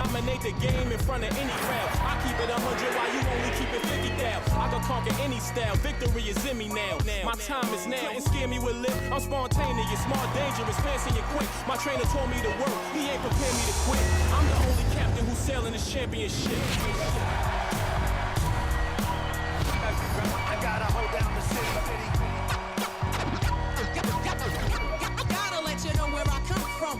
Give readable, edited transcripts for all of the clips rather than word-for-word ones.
dominate the game in front of any crowd. I keep it 100 while you only keep it 50 down. I can conquer any style, victory is in me now. My time is now, and scare me with lip. I'm spontaneous, smart, dangerous, fancy and quick. My trainer told me to work, he ain't prepared me to quit. I'm the only captain who's sailing this championship. I gotta hold down the city. I gotta let you know where I come from.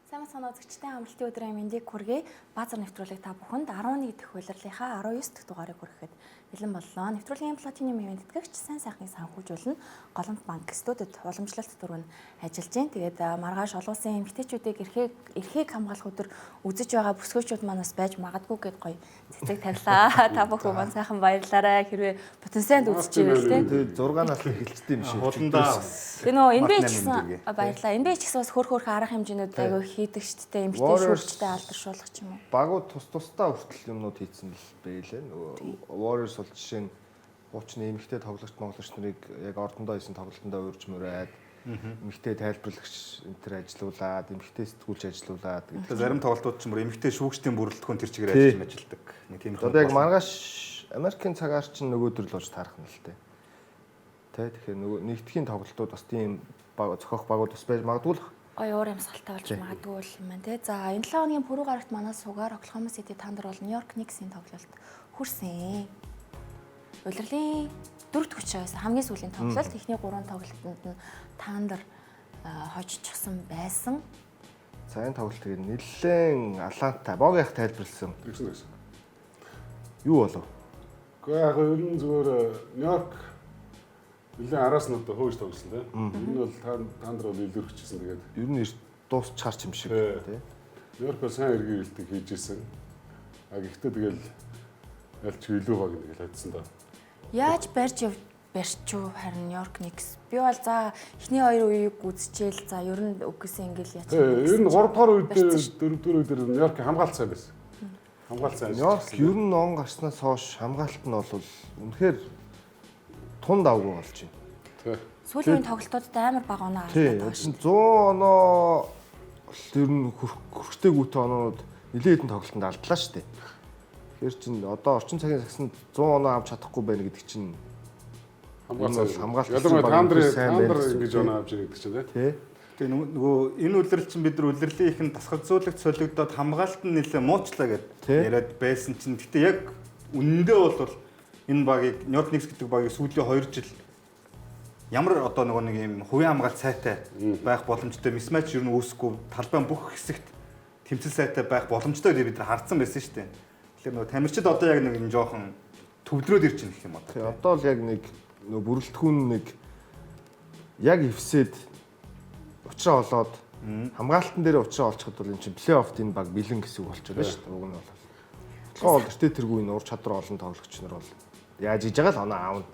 Сайн мэцхан үзэгчдийн амралтын өдрийн мэндийг хүргэе. Баазар нэвтрүүлэг та бүхэнд 11 дахь улирлынхаа 19 дахь дугаарыг хүрэхэд бэлэн боллоо. Нэвтрүүлгийн платинум ивент тэтгэгч сайн сайхныг санхүүжүүлнэ. Голомт банк студид уламжлалт дүрм ажиллаж байна. Тэгээд маргааш олон улсын эмэгтэйчүүдийг эрхийг хамгаалах өдөр үзэж байгаа бүсгүйчүүд манаас байж магадгүй гэд гоё цэцэг тавилаа. Та бүхэн маань сайхан баярлаарай. Хэрвээ потенциалд үзэж байвал тийм. Тэгээд 6 насны хэлцтэй юм шиг. Хуландаа. Тэгээ нөө энэ ч гэсэн баярлаа. Энэ ч гэсэн бас хөрх арга хэмжээнүүд аягүй хийдэг шүү дээ. Эмэгтэй шүүрчтэй алдаршуулах ч юм уу. Багууд тусдаа хүртэл юмнууд хийцэн л байлээ. Нөгөө Warriors бол жишээ нь хуучны эмэгтэй тоглогч монголч нарыг яг ордондоо хийсэн тоглолтондоо уурж мөрөөд эмэгтэй тайлбарлагч энэ төр ажилуулад, эмэгтэй сэтгүүлч ажилуулад гэдэг. Зарим тоглолтууд ч мөр эмэгтэй шүүгчдийн бүрэлдэхүүн тэр чигээр ажилладаг. Нэг тийм их. Одоо яг маргааш Америкийн цагаар чинь нөгөөдөр л болж таарах нь л тээ. Тэгэхээр нөгөө нэгдхийн тоглолтууд бас тийм зохиох багууд бас байж магадгүй л. Ой уур амьсгалтай болж магадгүй юм байна те. За энэ 7 хоногийн пүрэв гарагт манаас сугаар Oklahoma City Thunder бол New York Knicks-ийн тоглолт хүрсэн. Улирлын 4-р хүчээс хамгийн сүүлийн тоглолт эхний 3 тоглолтод нь Thunder хожчихсан байсан. За энэ тоглолтыг нэлээд Атланта богийнх тайлбарлсан. Тэгсэн. Юу болов? Гэхдээ яг ер нь зүгээр Нью-Йорк нэлээд араас нь одоо хөөж тоглосон тийм. Энэ бол Thunder бол илүүрчихсэн тэгээд Ер нь дуусчаарч юм шиг тийм. Нью-Йорк бол сайн эргийн хэлтийг хийж исэн. А гэхдээ тэгэл ялч илүү баг нэг л хайдсан да. Яаж барьж барьчуу харин New York Knicks. Би бол за эхний 2 үеийг үзчихээл за ер нь үгүйсэн ингээл яач. Ер нь 3 дахь үед 4 дээр Нью-Йорк хамгаалт сайн байсан. Хамгаалт сайн. Нью-Йорк ер нь он гарснаас хойш хамгаалт нь бол үнэхээр тун давгүй болж байна. Сүүлийн тоглолтуудад амар бага оноо авсан. Тийм. 100 оноо ер нь хүрхтэй гүйтэй оноод нэлээд хэдэн тоглолтод алдлаа шүү дээ. Тэгэхээр чин одоо орчин цагийн загсанд 100 оноо авч чадахгүй байна гэдэг чинь хамгаалт. Ялангуяа Thunder ингэж оноо авч ирэх гэдэг чинь тийм. Тэгээ нөгөө энэ үлрэл чинь бид нар үлрэлийн ихэнд тасгалзуулагч солигдоод хамгаалт нь нэлээ муучлаа гэдээ яриад байсан чинь гэхдээ яг үнэндээ бол энэ багийг New York Knicks гэдэг багийг сүүлийн 2 жил ямар одоо нэг юм хувийн хамгаалт сайтай байх боломжтой мисматч ер нь үүсэхгүй талбайн бүх хэсэгт тэмцэл сайтай байх боломжтой гэдэг бид нар хардсан байсан шүү дээ. Тэгэхээр нөгөө тамирчид одоо яг нэг юм жоохон төвлөрөөд ирж байгаа юм байна. Тэгээ одоо л яг нэг нөгөө бүрэлдэхүүн нэг яг эвсээд учраа олоод хамгаалтан дээр учраа олчиход бол энэ чинь плей-оффт энэ баг бэлэн гэсэн үг болчиход байна шүү дээ. Уг нь бол. Тэгэхээр гэртээ тэргүй энэ ур чадвар олон тоглогч нар бол яаж иж байгаа л оноо аавна.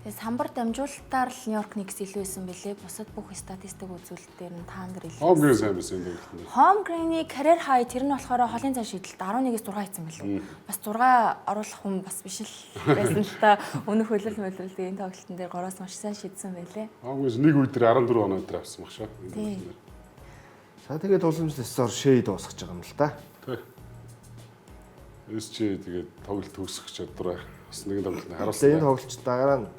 Тэгээ самбар дамжуулалтаар л New York Knicks илүү байсан бэлээ. Бусад бүх статистик үзүүлэлт дээр нь Thunder илүү. Home Green сайн байсан юм байна. Home Green-ийн career high тэр нь болохоор холын цаа шийдэлт 11-ээс 6 хийсэн байлээ. Бас 6 оруулах хүн бас биш л байсан л та. Өнөх хөлөл мөлрөл энэ тоглолтын дээр 3-аас маш сайн шийдсэн байлээ. Home Green нэг үед тэр 14 оноо дээр авсан баг шээ. За тэгээд уламжлалсаар шээ дуусгаж байгаа юм л та. Тэг. SG тэгээд тоглолт төгсөх чадвараа бас нэгэн тоглолтод харуулсан. Энэ тоглолч дагараа нь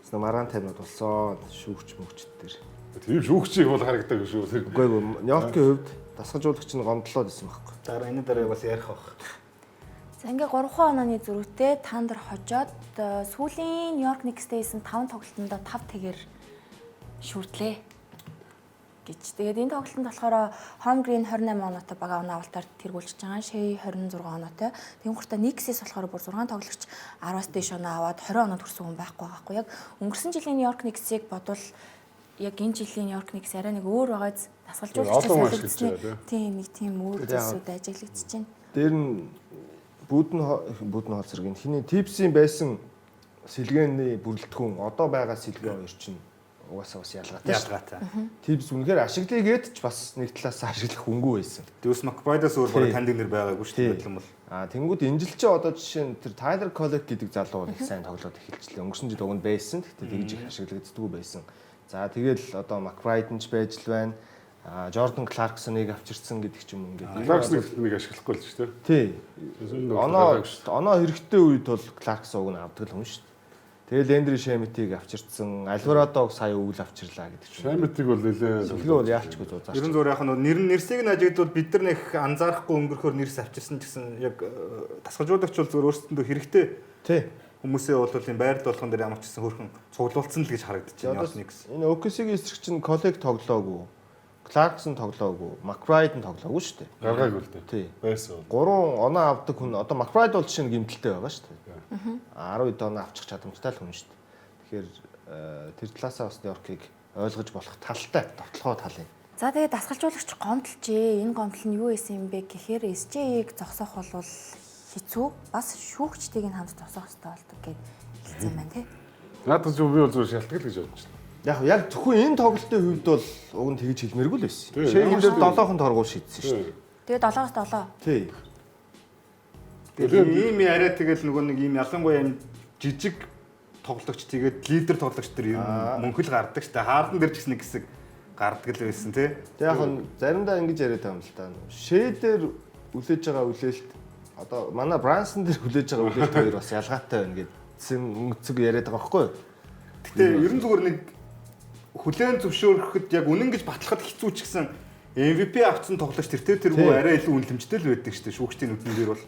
маргаан таймнууд болсон шүүгч мөгчд дээр. Тийм шүүгчийг бол харагдаг шүү. Үгүй ээ, Нью-Йоркийн хувьд дасгалжуулагч нь гомдлоод исэн байхгүй. Дараа энэ дараа бас ярих байх. За ингээ 3 онооны зөрүүтэй Thunder хожоод сүүлийн New York Knicks-тэй хийсэн 5 тоглолтонд 5 тэгээр шүрдлээ гэж. Тэгээд энэ тоглолтод болохоор Home Green 28 оноотой бага оноо авалтаар тэргүүлж байгаа. Shea 26 оноотой. Тэнгууртаа Knicks-ээс болохоор бүр 6 тоглогч 10-аас дээш оноо аваад 20 оноо төрсөн хүн байхгүй байхгүй. Яг өнгөрсөн жилийн New York Knicks-ийг бодвол яг энэ жилийн New York Knicks арай нэг өөр байгааз дасгалжуулагчдаас солигдсон. Тийм нэг тийм өөр зүйлсүүд ажиглагдчихэж байна. Дээр нь Буден хоол зэрэг хиний Tipsy байсан сэлгээний бүрэлдэхүүн одоо байгаа сэлгээ хоёр чинь угаасаа бас ялгаатай. Ялгаатай. Тибс үнэхээр ашиглая гээд ч бас нэг талаас ашиглах хүнгүй байсан. Дэвс Макбрайдаас өөр бараг таньдаг нэр байгаагүй шүү дээ юм бол. Тэнгүүд энэ жил чи одоо жишээ нь тэр Tyler Collick гэдэг залуу бол их сайн тоглоод эхэлчихлээ. Өнгөрсөн жил уг нь байсан. Гэхдээ тэгж их ашиглагддаггүй байсан. За тэгэл одоо McBride ч байж л байна. Jordan Clarkson-ыг авчирсан гэдэг ч юм ингээд. Clarkson-ыг ашиглахгүй л шүү дээ. Тий. Оноо хэрэгтэй үед бол Clarkson-ыг нь авдаг л хүн шүү дээ. Тэгэл Landry Shamet-ийг авчирсан, Alvarado-г сая өвөл авчирлаа гэдэг ч. Shamet-ийг бол нэлээ. Сэлгээ бол яалчгүй зузаач. Ерөн зөөр яг нь нэрсийг нь ажигдвал бид нар нэг анзаарахгүй өнгөрөхөөр нэрс авчирсан гэсэн яг тасгалжуулагч бол зөвөр өөрсөндөө хэрэгтэй. Тий. Хүмүүсээ бол энэ байрд болгон дээр ямар ч гэсэн хөрхөн цуглуулсан л гэж харагдчихэв Никс. Энэ OKC-ийн эсрэг чинь Collick тоглоогүй. Clarkson тоглоогүй, McBride нь тоглоогүй шүү дээ. Гаргаагүй л дээ. Тий. Байсан. 3 оноо авдаг хүн одоо McBride бол жишээ нь гэмтэлтэй байгаа шүү дээ. 12 оноо авчих чадамжтай л хүн шүү дээ. Тэгэхээр тэр талаасаа бас Нью-Йоркийг ойлгож болох талтай, товтлогоо тал юм. За тэгээд дасгалжуулагч гомдлжээ. Энэ гомдол нь юу байсан юм бэ гэхээр SJ-ийг зогсоох бол хэцүү. Бас шүүгчдийг нь хамт зогсоох хэрэгтэй болдог гэж хэлсэн байна тий. Надад ч би бол зүгээр шалтгаал гэж бодож байна. Яг зөвхөн энэ тоглолтын хувьд бол уг нь тэгж хэлмээргүй л байсан. Шейгэн дээр 7хон торгуул шийдсэн шүү дээ. Тэгээд 7-оос 7. Тий. Тэгээд ийм яриа тэгэл нөгөө нэг ийм ялангуяа юм жижиг тоглогч тэгээд лидер тоглогч төр юм мөнхөл гардаг шүү дээ. Хаардан дээр ч гэсэн нэг хэсэг гардаг л байсан тий. Тэг яг нь заримдаа ингэж яриад байгаа юм л та. Шээ дээр үлээж байгаа үлээлт одоо манай Брансон дээр үлээж байгаа үлээлт хоёр бас ялгаатай байна гэдсэн өнгөцөг яриад байгаа байхгүй юу? Гэтэ ерөн зүгээр нэг хүлээн зөвшөөрөхөд яг үнэн гэж батлахад хэцүү ч гэсэн MVP авцсан тоглогч тэргүй арай илүү үнэлэмжтэй л байдаг шүү дээ шүүгчдийн нүдэн дээр бол.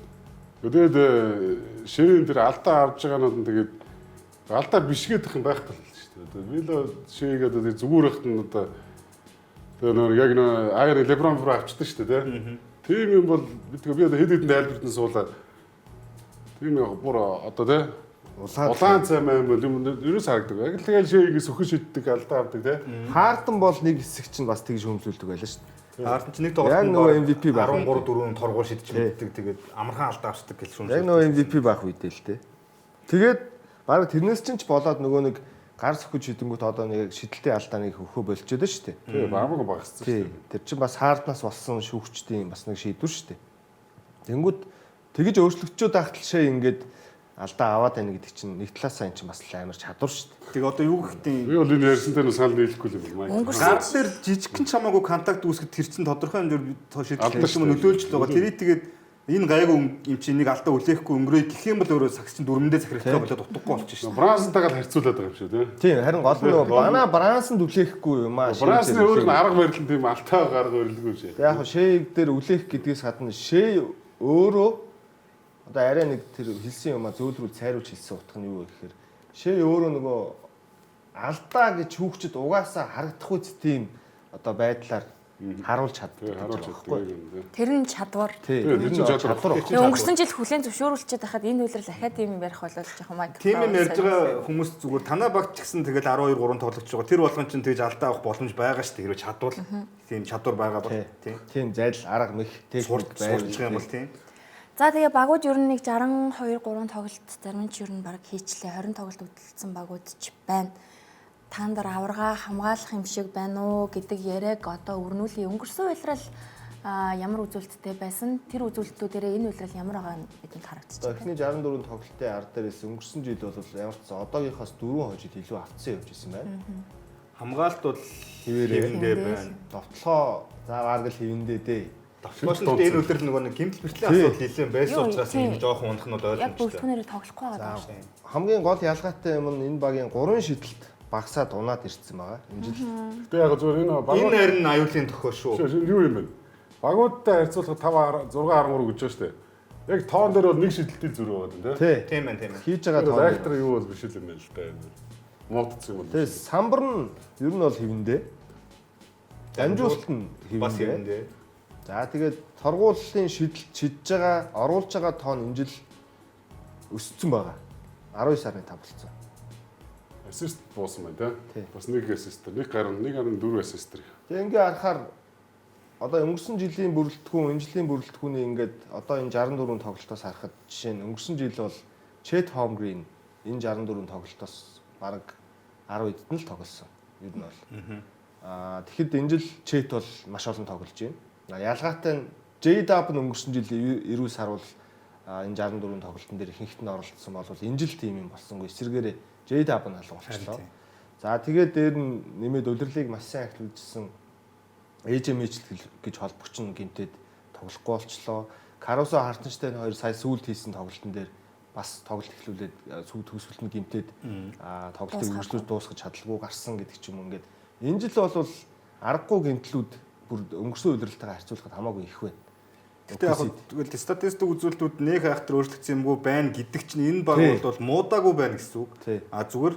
Тэгээд ширийн тэр алдаа авж байгаа нь тэгээд алдаа бишгээд их юм байх тал шүү дээ. Би л шигээд одоо зүгээр ихт нь одоо тэр яг нэг Айр Леброн бүр авчдаг шүү дээ тийм юм бол би одоо хэд хэдэн тайлбарт нь суулаад тийм яг бүр одоо тий улаан цай маяг юм ерөөс харагдаг. Яг л тэгэл шийгээс өхөн шиддэг алдаа авдаг тий. Хаардан бол нэг хэсэг чинь бас тэгж хөмзүүлдэг байлаа шүү дээ. Хаардан ч нэг тоглолт нөгөө MVP байх. 13 4 торгуул шидэж мэддэг. Тэгээд амархан алдаа авчдаг гэж шүүмжлээ. Яг нөгөө MVP байх үедээ л тий. Тэгээд баг тэрнээс чинь ч болоод нөгөө нэг гар сөхөж шидэнгүүт одоо нэг шидэлтийн алдааныг хөхөө болчиход шүү дээ. Тий, баамаг багассан шүү дээ. Тэр чинь бас хаарднаас болсон шүүгчдийн бас нэг шийдвэр шүү дээ. Тэнгүүд тэгж өөрчлөгчөөд ахталшаа ингээд алдаа аваад байна гэдэг чинь нэг талаасаа эн чинь бас амар чадвар шүү дээ. Тэг одоо юу гэхтээ би бол энэ ярьсан дээр санал нийлэхгүй юм байна. Гар дээр жижигхэн чамаагүй контакт үүсгэхэд тэр чинь тодорхой хэмжээр шийдэлт юм нөлөөлж байгаа. Тэрийг тэгээд энэ гайгүй юм чинь нэг алдаа үлээхгүй өнгөрөө гэх юм бол өөрөө сагс чинь дөрмөндөө захирахтай болоод утгагүй болчих шээ. Брансантайгаа харьцуулаад байгаа юм шиг тийм. Тийм харин гол нь нөгөө манай Брансанд үлээхгүй юм аа. Брансны өөр нь арга барил нь тийм алтаа гарга барилгүй шээ. Яг шэйг дээр үлээх гэдгээс гадна шэй өөрөө одоо арай нэг тэр хэлсэн юм а зөөлрүүл цайруулж хэлсэн утга нь юу вэ гэхээр шээ өөрөө нөгөө алдаа гэж хүүхчд угаасаа харагдах үст тийм одоо байдлаар харуулж чаддаг байхгүй. Тэр нь чадвар. Тэр нь чадвар. Өнгөрсөн жил хүлэн зөвшөөрүүлчихэд байхад энэ үйлрэл академи барих болол жоохон майк. Тийм юм ярьж байгаа хүмүүс зүгээр танаа багт ч гэсэн тэгэл 12 3 тоглогч байгаа. Тэр болгон чинь тэгж алдаа авах боломж байгаа шүү дээ. Хэрвээ чадвал тийм чадвар байгаа бол тийм зайл арга мэх техник байрлах юм бол тийм. За тэгээ багууд ер нь нэг 62 3 тоглолт зарим нь ч ер нь баг хийчлээ 20 тоглолт үтэлсэн багууд ч байна. Таан дээр аварга хамгаалах юм шиг байна уу гэдэг яриаг одоо өрнүүлээ. Өнгөрсөн үйлрэл ямар үзүүлэлттэй байсан? Тэр үзүүлэлтүүдээр энэ үйлрэл ямар байгаа нь бидэнд харагдчихсан. Эхний 64 тоглолтын ард дээрээс өнгөрсөн жил бол ямар ч одоогийнхоос 4 хожид илүү автсан явж исэн байна. Хамгаалт бол хэвэндээ байна. Довтлоо заагаар л хэвэндээ дээ. Довтлооч нь энэ үйлрэл нөгөө нэг гэмтэл бэртлийн асуудал нэлээд байсан учраас энэ жоохон унахнууд ойлгомжтой. Яг бүртгүүнээр тоглохгүй байгаа даа. Хамгийн гол ялгаатай юм нь энэ багийн 3 шидэлт багсаад унаад ирсэн байгаа энэ жил. Гэтэ яг зүгээр энэ багууд энэ харин аюулын төхөө шүү. Юу юм бэ? Багуудтай харьцуулахад 5 6 13 гэж байна шүү дээ. Яг тоон дээр бол нэг шидэлтийн зүрх байгаа тийм. Тийм байна тийм байна. Хийж байгаа тоон. Ректор юу бол биш юм байна л да. Муудсан юм. Тэгээ самбар нь ер нь бол хэвэндээ. Дамжуулалт нь хэвэндээ. За тэгээд торгууллын шидэлт шидж байгаа, оруулж байгаа тоон энэ жил өссөн байгаа. 19.5 болсон. Ассист буусан байна тийм. Бас нэг ассист, нэг гарын 1.4 ассист. Тэгээ ингээ харахаар одоо өнгөрсөн жилийн бүрэлдэхүүн, энэ жилийн бүрэлдэхүүний ингээд одоо энэ 64 тоглолтоос харахад жишээ нь өнгөрсөн жил бол Chet Holmgren энэ 64 тоглолтоос бараг 10 эдд нь л тоглосон. Ер нь бол. Тэгэхэд энэ жил Чэт бол маш олон тоглож байна. Ялгаатай нь J-Dub нь өнгөрсөн жил 90 сар бол энэ 64 тоглолтын дээр ихэнхт нь оролцсон бол энэ жил тийм юм болсонгүй. Эсвэргээрээ J-Dub нь алга болчихлоо. За тэгээд дээр нь нэмээд удирлыг маш сайн эхлүүлжсэн AJ-Mitchell гэж холбогч нь гэмтээд тоглохгүй болчлоо. Caruso Hartenstein хоёр сая сүүлд хийсэн тоглолтын дээр бас тоглолт эхлүүлээд төгсгөлт нь гэмтээд тоглолтыг үргэлжлүүлж дуусгаж чадалгүй гарсан гэдэг ч юм ингээд энэ жил бол аргагүй гэмтлүүд бүр өнгөрсөн удирдалтайгаа харьцуулахад хамаагүй их байна. Гэтэ яг тэгвэл статистик үзүүлэлтүүд нэг айхтар өөрчлөгдсөн юмгүй байна гэдэг чинь энэ баг бол муудаагүй байна гэсэн үг. Зүгээр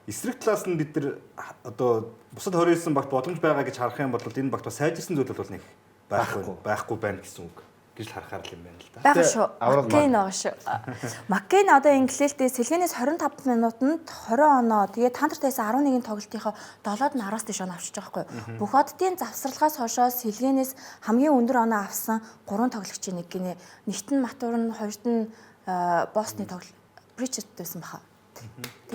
эсрэг талаас нь бид нар одоо бусад 29 багт боломж байгаа гэж харах юм бол энэ багт бас сайжирсан зүйл бол нэг байхгүй байна гэсэн үг гэж харахаар л юм байна л да. Бага шүү. Маккейн байгаа шүү. Маккейн одоо инглиштэй сэлгэнээс 25 минутанд 20 оноо тэгээд тантартайсан 11-ийн тоглолтынхоо 7-д нь 10-аас дэш оноо авчиж байгаа байхгүй юу. Бүх оддын завсралгаас хойшоо сэлгэнээс хамгийн өндөр оноо авсан 3 тоглогчийн нэг гинэ. Нэгт нь Матур нь, хоёрт нь Босны тоглолт Бричард байсан баха.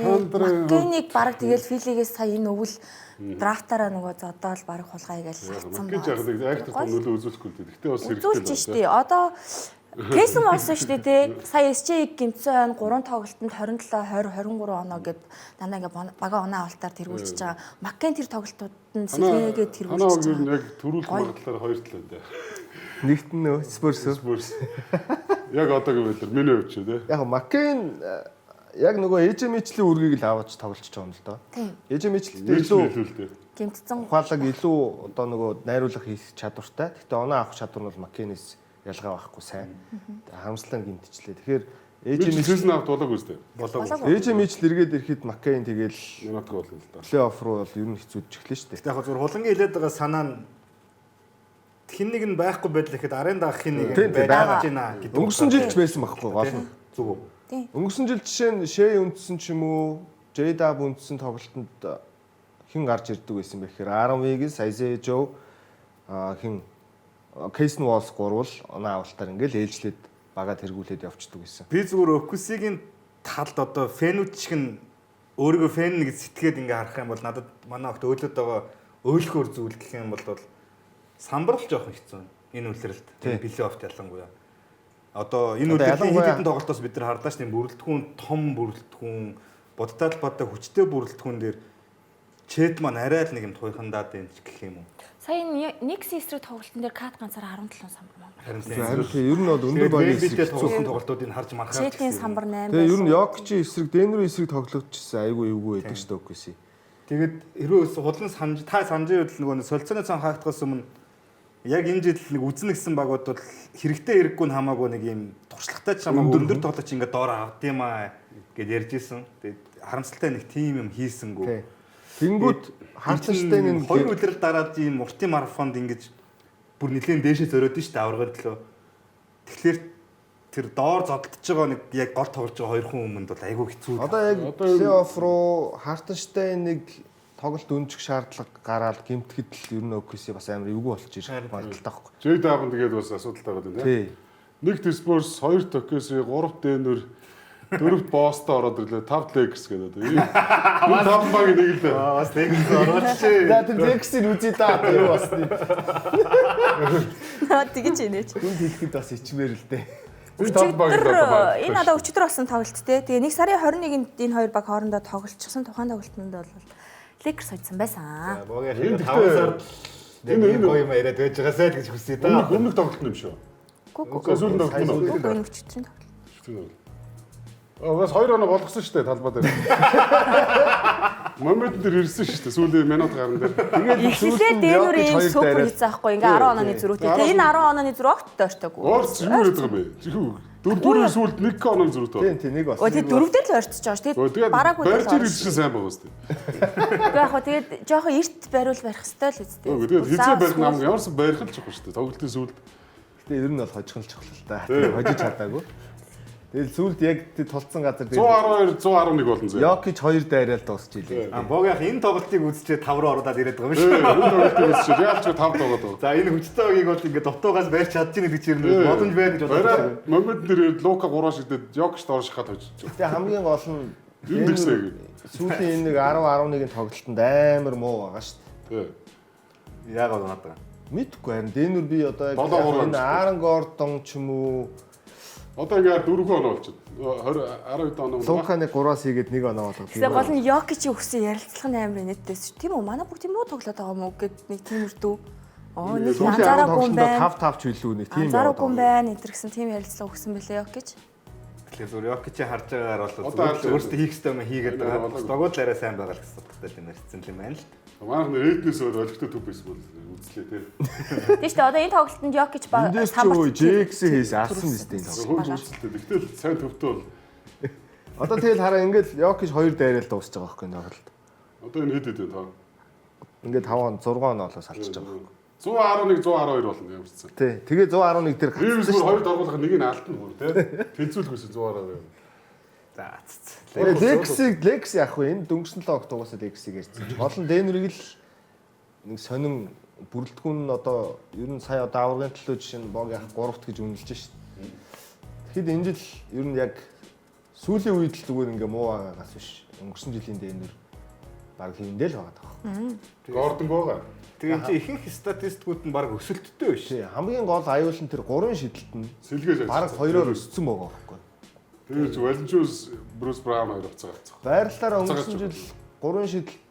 Маккейнийг баг тэгэл Филигээс сая энэ өвөл драфтаараа нөгөө зодоол баг хулгай гээл хатсан байна. Гэж яг айхтар нөлөө үзүүлэхгүй л дээ. Гэтэ бас хэрэгтэй байна. Үзүүлж штий. Одоо кейсэн болсон штий те. Сая SJ-ийг гимцэн 3 тоглолтод 27 20 23 оноо гэд дандаа ингээ бага оноо авалтаар тэргүүлчихэж байгаа. Маккейн тэр тоглолтууд нь сэлгээгээ тэргүүлчихэж байгаа. Яг төрүүлэх магадлалаар хоёр талаа дээ. Нэгт нь нөө Spurs. Яг одоогийн байдлаар миний хувьд ч те. Яг Маккейн яг нөгөө AJ-Mitchell-ийн үргийг л аваад тоглолцож байгаа юм л доо. AJ-Mitchell-тэй илүү гэмтсэн ухаалаг илүү одоо нөгөө найруулга хийх чадвартай. Гэхдээ оноо авах чадвар нь бол Маккейнээс ялгаа байхгүй сайн. Харамслан гэмтчихлээ. Тэгэхээр AJ-Mitchell авт болоогүй үстэй. AJ-Mitchell эргээд ирэхэд Маккейн тэгэл Монотог болно л да. Плей-офф руу бол ер нь хэцүүдж эхлэв шүү дээ. Гэхдээ яг зөв хулангийн хэлээд байгаа санаа нь хин нэг нь байхгүй байдлаа гэхэд арын даах хин нэг байж байна гэдэг. Өнгөрсөн жилч байсан байхгүй гол нь. Зүг үү? Өнгөрсөн жил жишээ нь Shea үндсэн ч юм уу, J-Dub үндсэн тоглолтод хэн гарч ирдэг байсан бэ гэхээр Aaron-Wiggins, Isaiah Joe хэн Casey Walls гурвал оноо авалтаар ингээл ээлжлээд бага тэргүүлээд явчихдаг байсан. Би зүгээр Okus-ийн талд одоо фэнүүд шиг нь өөрийгөө фэн гэж сэтгээд ингээ харах юм бол надад манай огт өөлөд байгаа өөлхөр зүйл гэх юм бол самбарлж явах хэцүү. Энэ үлрэлт плей-офф ялангуяа. Одоо энэ үлрэлийн хэд хэдэн тоглолтоос бид нар хардааш тийм бүрэлдэхүүн том бүрэлдэхүүн бодтой талбартай хүчтэй бүрэлдэхүүн дээр Чэт маань арай л нэг юм туйхандаад байна гэх юм уу. Сая Никс эсрэг тоглолтын дээр кат ганцаараа 17 самбар маань. Харин тийм ер нь бол өндөр багийн эсрэг тоглолтын тоглолтуудыг харж мархаа. Чэтийн самбар 8. Тэгээ ер нь Йокичийн эсрэг, Денверийн эсрэг тоглогдчихсан айгүй эвгүй байдаг шүү дээ Окуси. Тэгээд хэрвээ худлан санаж байвал нөгөө солилцооны цан хаагдахаас өмнө яг энэ жил нэг үзнэ гэсэн багууд бол хэрэгтэй хэрэггүй нь хамаагүй нэг юм туршлагатай ч хамаагүй өндөр тоглолч ингээд доор авд юм аа гэж ярьж исэн. Тэгээд харамсалтай нэг тим юм хийсэнгүү. Тэнгүүд Hartenstein нь 2 үлрэл дараад ийм уртын марафонд ингэж бүр нэлээд дээшээ зориод нь шүү дээ аваргын төлөө. Тэгэхээр тэр доор зодтолж байгаа нэг яг гол тоглож байгаа хоёр хүн өмнөд бол айгүй хэцүү. Одоо яг плей-офф руу Hartenstein-ыг тоглолт өнжих шаардлага гараад гэмтгэхэд л ер нь Окуси бас амар эвгүй болчих ирэх магадaltaй байхгүй. J-Dub тэгээд бас асуудалтай байгаа тийм. Нэг Spurs, 2 Okуси, 3 Denver, 4 Boston ороод ирлээ. 5 Lakers гэдэг. Энэ 5 баг нэг л. Бас Lakers орооч. За тэр Lakers-ийг үзье да. Юу бас тийм. Тэгэж инеч. Хүн хэлэхэд бас ичмээр л дээ. Энэ одоо өчигдөр болсон тоглолт те. Тэгээ 1 сарын 21-нд энэ хоёр баг хоорондоо тоглолцсон тухайн тоглолтод бол Lakers хоцсон байсан. За богино 5 сард энэ гоё юм яриад байж байгаасай л гэж хүсье да. Өмнөх тоглолт юм шүү. Гүг. Сүүлийн тоглолт нь өчигдрийн тоглолт. Бас 2 оноо болгосон шүү дээ талбай дээр. Момент дээр ирсэн шүү дээ. Сүүлийн минут гарсан дээр. Тэгээд эхлээд Денверийн супер хийсэн аахгүй. Ингээ 10 онооны зөрүүтэй. Тэгээ энэ 10 онооны зөрүү огт дойртойгүй. Орц юу яриад байгаа юм бэ? Дөрөвдүгээр сүүлд 1 онооны зөрүүтэй. Тийм нэг бас. Тэгээ дөрөвдөр л ойртож байгаа шүү. Тэгээ бараагүй барьж ирсэн сайн байгаа үстэй. Гэхдээ яг хоо тэгээд жоохон эрт бариул барих хэрэгтэй л үстэй. Тэгээд хизээ барих нам ямарсан барих л чухал шүү дээ. Тоглолтын сүүлд. Гэтэ ер нь бол хожихол чухал л та. Хожиж чадаагүй. Тэгэл сүүлд яг толцсон газар 112 111 болно зөө. Йокич 2 дайраад дуусч илээ. Богиах энэ тоглолтыг үзчихээ 5 руу ороод ирээд байгаа юм шүү. Энэ тоглолтыг үзчихээ яалч 5 тоглоод байгаа. За энэ хүчтэй багийг бол ингээд дутуугаас барьж чадчихна гэдэг чинь боломж байна гэж бодлоо. Момент дээр Лука 3 шигдээд Йокич доор шахаад хожиж. Гэтэ хамгийн гол нь Юм дэгсээ. Сүүлийн нэг 10-11-ийн тоглолтод амар муу байгаа шүү дээ. Тий. Яагаад унаад байгаа? Мэдхгүй харин Дэнүр би одоо яг 7-3 энэ Аарон Гордон ч юм уу Одоо ингээд 4 оноо болчиход. 20 12 оноо. Луканы 3-аас хийгээд 1 оноо болгох. Тэгээ гол нь Йокичийн өгсөн ярилцлага нь амар инээдтэйс. Тийм үү? Манай бүгд тийм үү тоглоод байгаа юм уу гэд нэг тиймэрдүү. Оо нэг анзаараагүй юм байна. 5-5 ч билүү нэг тийм Анзаараагүй юм байна. Эдэр гэсэн тийм ярилцлага өгсөн бэлээ Йокич. Тэгэхээр зүгээр Йокичийг харж байгаагаар бол өөртөө хийх ёстой юм хийгээд байгаа. Догоод л арай сайн байгаа л гэсэн утгатай юм ярьсан юм байна л. Манайх нэр эднээс өөр олигтой төв байсан бол үзлээ тий. Тийм шүү дээ. Одоо энэ тоглолтод Йокич ба Эндээс ч юу JX хийсэн алсан биз дээ энэ тоглолт. Хөөж үзэлтэй. Тэгтэл сайн төвтэй бол Одоо тэгэл хараа ингээд Йокич 2 дайрал дуусч байгаа байхгүй энэ тоглолт. одоо энэ хэд хэд таа. Ингээд 5 6 оноо болоо салчихж байгаа. 111 112 болно ямарчсан. Тий. Тэгээ 111 дээр Ривс бүр хоёр дагуулах нэг нь алдна бүр тий. Тэнцүүлэхээс 112. За. Lex яах вэ? Энэ дөнгөсөн 7 огт угаасаа Lex-ийг ярьсан. Гол нь Дэнүрийг л нэг сонин бүрэлдэхүүн нь одоо ер нь сая одоо аврагын төлөө жишээ нь бог яах 3-т гэж үнэлж шít. Тэгэхэд энэ жил ер нь яг сүүлийн үед л зүгээр ингээ муу байгаагаас биш. Өнгөрсөн жилийн Дэнүр баг хийндэл байгаа тах. Гордон байгаа. Тэгээ чи ихэнх статистикууд нь баг өсөлттэй биш. Тий. Хамгийн гол аюул нь тэр 3 шидэлт нь Сэлгээж баг 2-оор өссөн байгаа байхгүй. Тэгээд Валжус Брус Браун хоёр уцаагаацсан. Байрлалаараа өнгөрсөн жил 3 шидэлт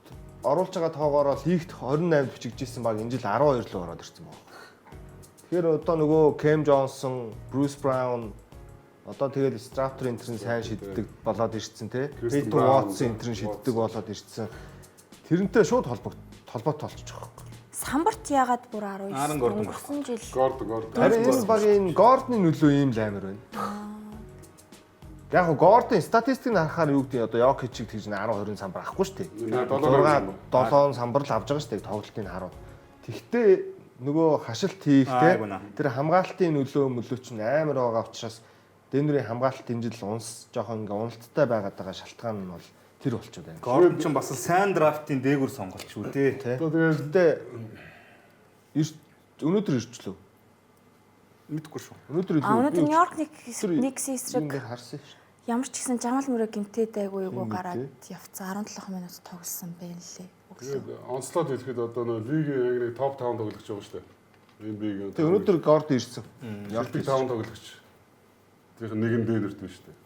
оруулж байгаа тоогоороо лигт 28-д бичигдсэн баг энэ жил 12 руу ороод ирсэн байна. Тэгэхээр одоо нөгөө Кэм Джонсон, Брус Браун одоо тэгэл Страфтер энтрэн сайн шиддэг болоод ирсэн тий. Пейтон Вотсон энтрэн шиддэг болоод ирсэн. Тэрнтэй шууд холбоотой болчих жоох. Самбарт яагаад бүр 19 Аарон Гордон өнгөрсөн жил Гордон. Харин энэ багийн Гордны нөлөө ийм л амар байна. Яг гоо Гордон статистикийг харахаар юу гэдэг одоо Йокичиг тэгж 10-20 самбар авахгүй шүү дээ. 6-7 самбар л авж байгаа шүү дээ тоглолтын харуун. Тэгтээ нөгөө хашилт хийхдээ тэр хамгаалтын нөлөө чинь амар байгаа учраас Дэнүрийн хамгаалалт энэ жил унс жоохон ингээ уналттай байгаад байгаа шалтгаан нь бол тэр болчиход байна. Гордон ч бас сайн драфтын дээгүр сонголт шүү дээ. Тэгтээ өнөөдөр ирчлөө. Мэдгүй шүү. Өнөөдөр Өнөөдөр Нью-Йорк Никс эсрэг ингээ харсан шүү. ямар ч гэсэн Жамал Мөрөө гимтээд айгүй гараад явцсан 17 минут тоглосон байна лээ. Тэгээд онцлоод хэлэхэд одоо нөө лигийн яг нэг топ 5 тоглогч байгаа шүү дээ. NBA-ийн. Тэгээ өнөөдөр Гордон ирсэн. Нью-Йорк 5 тоглогч. Тэрх нэг нь Дэнүрт биш шүү дээ.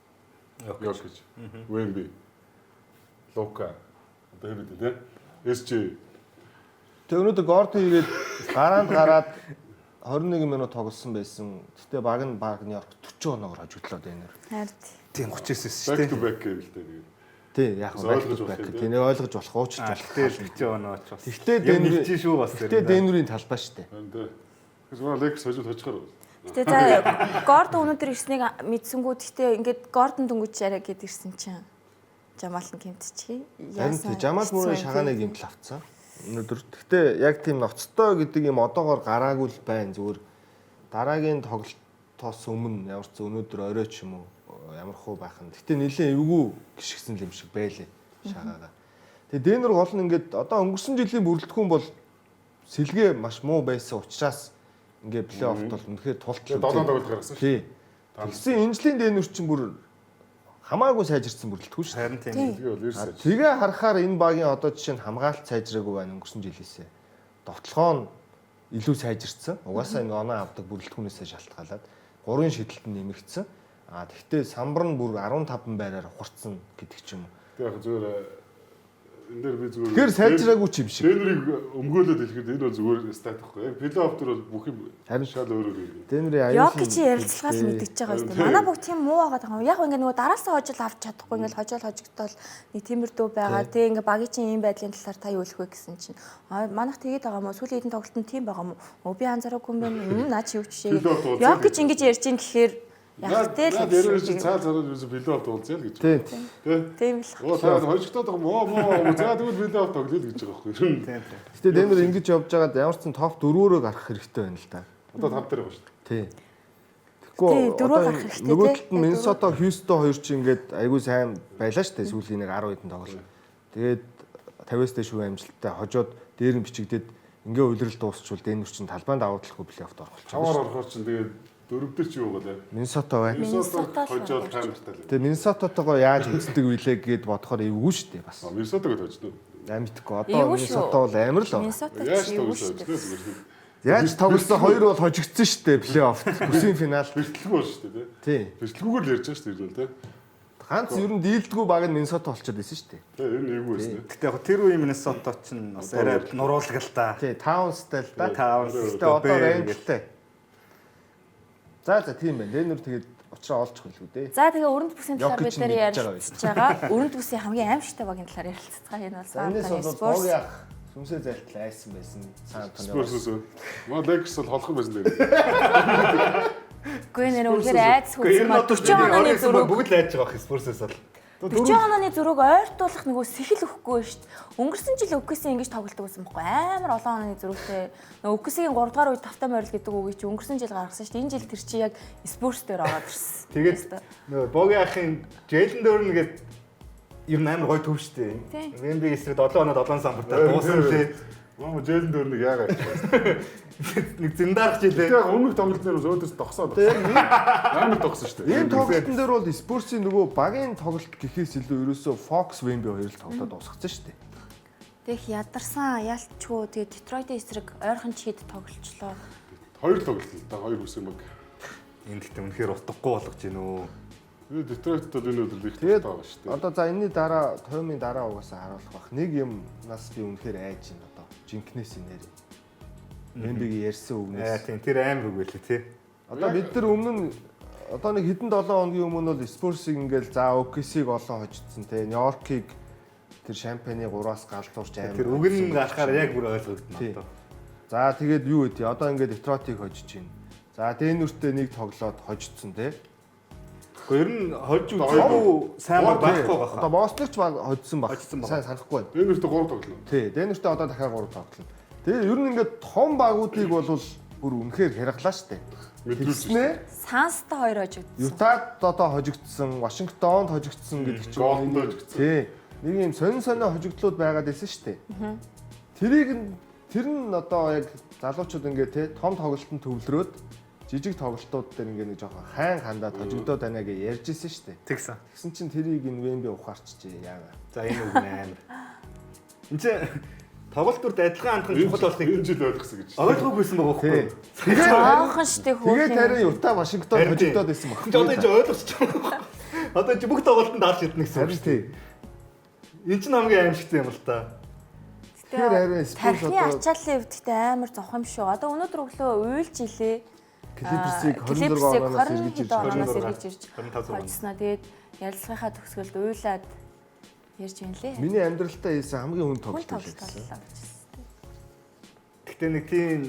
Йокич. Вемби. Лука. Одоо хэд үү те? SJ. Тэгээ өнөөдөр Гордон игээд гараад 21 минут тоглосон байсан. Гэтэ баг нь Нью-Йорк 40 оноогоор хожигдлоо Дэнүр. Харин Тийм 39-с Back шүү дээ. to back гэвэл тэгээд. Тий, яг ойлгож байна. Тэнийг ойлгож болох уучлж болох. Тэгэл 40 оноо ч бас. Гэхдээ Дэнүр шүү бас Гэхдээ Дэнүрийн талбай шүү дээ. Харин дээ. Тэгээс Лекс хожил хожихоор. Гэтэ за Гордон өнөөдөр ирснийг мэдсэнгүү гэхдээ ингээд Гордон дөнгөж арай гэд ирсэн чинь Жамал нь гимтчихье. Харин Жамал Мөрөө шагааныг гимтэл авцсан. Өнөөдөр гэхдээ яг тийм ноцтой гэдэг юм одоогоор гараагүй л байна. Зүгээр дараагийн тоглолтоос өмнө ямар ч өнөөдөр орой ч юм уу ямар хуу байх нь. Гэтэ нэлээд эвгүй гიშгсэн юм шиг байлээ шагаагаа. Тэгээ Дэнүр гол нь ингээд одоо өнгөрсөн жилийн бүрэлдэхүүн бол сэлгээ маш муу байсан учраас ингээд плей-оффт бол үнэхээр тултлаа. 7 тоглолт гаргасан шүү. Тий. Тэгсэн энэ жилийн Дэнүр чинь бүр хамаагүй сайжирсан бүрэлдэхүүн шүү. Харин тийм. Тэгээ бол ирсэн. Тэгээ харахаар энэ багийн одоо жишээ нь хамгаалалт сайжраагүй байна өнгөрсөн жилээсээ. Довтлогоо нь илүү сайжирсан. Угаасаа ингээ оноо авдаг бүрэлдэхүүнээсээ шалтгаалаад 3 шидэлт нь нэмэгдсэн. Тэгтээ самбар нь бүр 15 байраар ухарцсан гэдэг ч юм уу. Тэгээ яг зүгээр энэ дээр би зүгээр Тэгэхээр сайжраагүй ч юм шиг. Дэнүрийг өмгөөлөд хэлэхэд энэ бол зүгээр стат байхгүй. Яг плей-офф дээр бол бүх юм Харин шал өөр юм. Дэнүрийн аюул Йокичийн ярилцлагаас мэдчихэж байгаа юм. Манай бүгд тийм муу байгаа юм. Яг ингээ нөгөө дараасаа хожил авч чадахгүй ингээл хожигдол нэг тиймэрдүү байгаа. Тэгээ ингээ багийн чинь ийм байдлын талаар та юу хэлэх вэ гэсэн чинь манайх тэгээд байгаа юм уу? Сүүлийн хэдэн тоглолтод тийм байгаа юм уу? Би анзаараагүй юм байна. Наа чи юу ч шээ. Йокич ингэж ярьж ин гэхээр яг тэл дээр чи цаа цаараа юусе плей-офф тоглоё л гэж. тийм л. Оо цаа хожигдоод байгаа моо за тэгвэл плей-офф тоглоё л гэж байгаа байхгүй. Тийм. Гэтэ Дэнүр ингэж явж байгаад ямар ч сан топ 4-өрөө гарах хэрэгтэй байна л да. Одоо 5 дээр байгаа шүү дээ. Тий. Тий, дөрөв гарах хэрэгтэй, нөгөө тий. талд нь Миннесота, Хьюстон хоёр чи ингээд айгүй сайн байлаа шүү дээ сүүлийн нэг 10 хэдэн тоглолт. Тэгээд 50-аас дээш үе амжилттай хожоод дээр нь бичигдээд ингээ улирал дуусчвал Дэнүр чин талбайд даваадлахгүй плей-оффт орох болчихсон. Чаваар орохоор чинь тэгээд Дөрөвдөр чи юу болоо? Миннесота байна. Миннесота л хожоод байна. камертай л. Тэгээ Миннесотатойгоо яаж үздэг вүлээ гэд бодохоор эвгүй шүү дээ бас. Миннесотаг хождоо. Амьдгүй. Одоо Миннесота бол амар л. Миннесота Яаж ч юу тоглож шүү байна? дээ. Яаж тоглосон хоёр бол хожигдсон шүү дээ плей-офф. Бүсийн финал. Бэртлгүй бол шүү дээ Тий. тий. Бэртлгүйгээр л ярьж байгаа шүү дээ тий. Ганц ер нь дийлдэггүй баг нь Миннесота болчиход байсан шүү дээ. Тий ер нь эвгүй байсан. Гэтэ яг тэр үеийн Миннесота ч бас арай нуруулгал та. Тий, Таунстай л да. Таунс. Гэтэ одоо Рэнгэлтэй. За тийм байна. Лэнүр тэгээд уучраа олж хэлгүй дээ. За тэгээ өрөнд бүсийн талаар Йокич бид нэр нь мэдж ярилцж байгаа. Өрөнд бүсийн хамгийн аимшигтай багийн талаар ярилццгаа. Энэ бол Сан Энэс Антонио бол Спорс. бог яах сүмсээ зайлтал айсан байсан. Сан Антонио. Спорсос. Маа Лекс бол холхон байсан дээ. Гүй нэр үнэхээр айц хүссэн маа 40 онооны зураг бүгд л айж байгаа их Спорсоос бол. 40 онооны зураг ойртуулах нөгөө сэхэл өгөхгүй шүү дээ. Өнгөрсөн жил Уккисын ингэж тоглолдог байсан байхгүй амар олон онооны зурагтай. Нөгөө Уккисийн 3 дугаар үед тавтай морил гэдэг үгийг чи өнгөрсөн жил гаргасан шүү дээ. Энэ жил тэр чи яг Спорс дээр ороод ирсэн. Тэгээд нөгөө Богиахын Джейлен Дөрн гээд ер нь амар гоё төв шүү дээ. Вемби эсрэг 7 оноо 7 самбартаа дууссан лээ. Маа Джейлен Дөрн нэг яагаад. Нэг зиндарах жилээ. Тэгээ өмнөх тоглолтын өөдөөс тогсоод амар тогсон шүү дээ. Ийм тоглолтын дээр бол Спорсийн нөгөө багийн тоглолт гэхээс илүү ерөөсөө Fox Wemby хоёр л тоглоод дуусгацсан шүү дээ. Тэгэх ядарсан яалтчгүй тэгээ Детройтын эсрэг ойрхон чид тоглолцлоо. Хоёр тоглолт л да хоёр бүс юм баг. Энэ гэхдээ үнэхээр утгагүй болгож гин үү. Детройт бол энэ өдөр их Тэгээд байгаа шүү дээ. одоо за энэний дараа тоймын дараа угаасаа харуулах бах. Нэг юм нас би үнэхээр айж байна одоо. Жинкнээс нэр. Вембигийн ярьсан үгнээс. Тийм тэр амар үг байлээ тий. Одоо бид нар өмнө нь одоо нэг хэдэн 7 хоногийн өмнө бол Спорсыг ингээл за OKC-г олон хожидсан те. Нью-Йоркийг тэр шампионы 3-аас галдуурч амар. Тэр үг нь гарахаар яг бүр ойлгогдно одоо. За тэгээд юу вэ? Одоо ингээд Детройтыг хожиж байна. За Денвертэй нэг тоглоод хожидсан те. Гэхдээ ер нь хожиж үзээгүй сайн байхгүй байгаа. Одоо Бостонч баг хожсон баг. Хожсон баг. Сайн санахгүй байна. Денвертэй 3 тоглоно. Тий, Денвертэй одоо дахиад 3 тоглолоо. Тэгээ ер нь ингээд том багуудыг бол бүр үнэхээр хэрэглаа штэ. Мэдүүлснэ. Санстай хоёр хожигдсон. Ютад одоо хожигдсон, Вашингтонд хожигдсон гэдэг чинь Голдонд хожигдсон. Тий. Нэг юм сонин хожигдлууд байгаад байсан штэ. Тэр нь одоо яг залуучууд ингээд те том тоглолтод төвлөрөөд жижиг тоглолтууд дээр ингээд нэг жоохон хайн хандаад хожигдоод байна гэж ярьж исэн штэ. Тэгсэн. Тэгсэн чинь тэрийг энэ Вемби ухаарчжээ яагаад. За энэ үг амар. Энд чинь тоглолт бүрд адилхан хандхан чухал болохыг Энэ жил ойлгосон гэж. ойлгоогүй байсан байгаа Тий. байхгүй. Аахан штэ хөөх. Тэгээд харин Юта Вашингтон Харин тий. хожигдоод байсан баг. Энд одоо энэ ойлгосч байгаа. Одоо энэ бүх тоглолтод дарж идэх гэсэн үг Харин шүү тий. дээ. Энэ чинь хамгийн аимшигтай юм л та. Тэр харин Спорс тархины одоо ачааллын өвдөгтэй амар зовх юм шүү. Одоо өнөөдөр өглөө уйлж илээ. Клиперсийг 26 26 оноос эргэж ирж оноос байгаа. эргэж ирж 25 хоцсноо. Тэгээд ярилцлагынхаа төгсгөлд уйлаад ярьж байна лээ. Миний амьдралтаа хийсэн хамгийн хүн Хүн тоглолт тоглолт байсан. боллоо. Гэтэ нэг тийм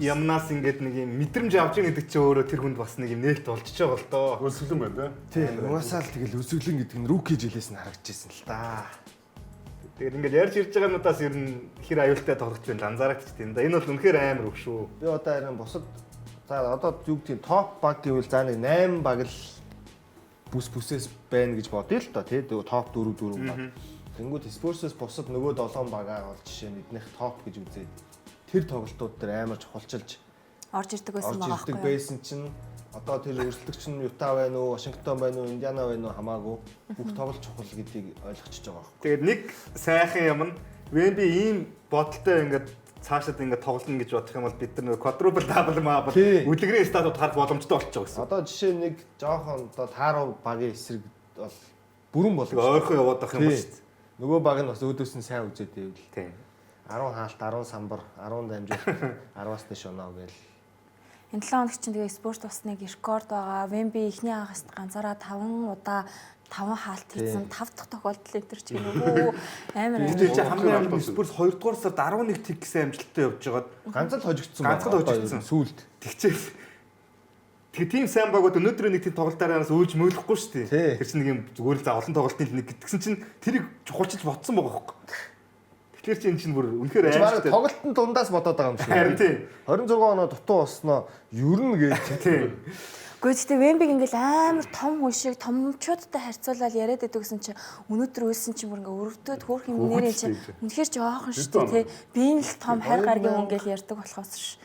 ямнаас ингээд нэг юм мэдрэмж авч ийн гэдэг чинь өөрөө тэр хүнд бас нэг юм нээлт болчихж байгаа л доо. Өсвөлэн байна Тий, угаасаа л тэгэл өсвөлэн гэдэг нь руки жилээс нь харагдчихсэн л да. Тэгээд ингээд ярьж ирж байгаа нутаас ер нь хэр аюултай тоглож байна анзаарэгдчих тийм да. Энэ бол үнэхээр амар өв шүү. Би одоо харин бусад за одоо юу гэдэг нь топ баг гэвэл за нэг 8 баг л бүсээс байна гэж бодъё л доо тий. Топ 4 баг. Тэнгүүд Спорсоос бусад нөгөө 7 багаа бол жишээ нь эднийх топ гэж үзээд тэр тоглолтууд дээр амар чухалчилж Орж ирдэг байсан орж байгаа ирдэг байхгүй юу? байсан чинь одоо тэр өрсөлдөгч нь Юта байна уу, Вашингтон байна уу, Индиана байна уу хамаагүй бүх тоглолт чухал гэдгийг ойлгочихж байгаа байхгүй. Тэгээд нэг сайхан юм нь Вемби ийм бодолтой ингээд цаашаад ингээд тоглоно гэж бодох юм бол бид нар нөгөө quadruple double маа Тий. үлгэрийн статууд харах боломжтой болчихж байгаа гэсэн. Одоо жишээ нэг жоохон одоо тааруу багийн эсрэг бол бүрэн Тэгээ болгоо. ойрхон яваад байх юм ба шүү дээ. Нөгөө баг нь бас өөдөөс нь сайн үзээд байвал Тийм. 10 хаалт, 10 самбар, 10 дамжуулалт, 10-аас дэш оноо гээл. Энэ 7 хоног чинь тэгээ спорт бас нэг рекорд байгаа. Вемби эхний хагас ганцаараа 5 удаа 5 хаалт хийсэн 5 дахь тохиолдол энэ төр чинь нөгөө амар Тэр чинь хамгийн амар Спорс 2 дугаар сард 11 тэг гэсэн амжилттай явж байгаад Ганц л хожигдсон Ганц л хожигдсон. Сүүлд. тэгчээс тэгээ тийм сайн багууд өнөөдөр нэг тийм тоглолтоороос үйлж мөөлөхгүй шүү Тий. дээ. Тэр чинь нэг юм зүгээр л за олон тоглолтын нэг гэтгсэн чинь тэрийг чухалчилж ботсон байгаа хөөхгүй. Тэгэхээр чи энэ чинь бүр үнэхээр Бараг аимшигтай. тоглолтын дундаас бодоод байгаа юм шиг. Харин тий. 26 оноо дутуу болсноо ерн гэж. Тийм. Гэхдээ Вембиг ингээл амар том хүн шиг томчуудтай харьцуулаад яриад байдаг гэсэн чинь өнөөдөр үйлсэн чинь бүр ингээ өрөвдөд хөөх юм нэрээ чинь үнэхээр жоохон шүү дээ тий. Би энэ л том хайр гаргийн хүн гэж ярьдаг болохоос ш.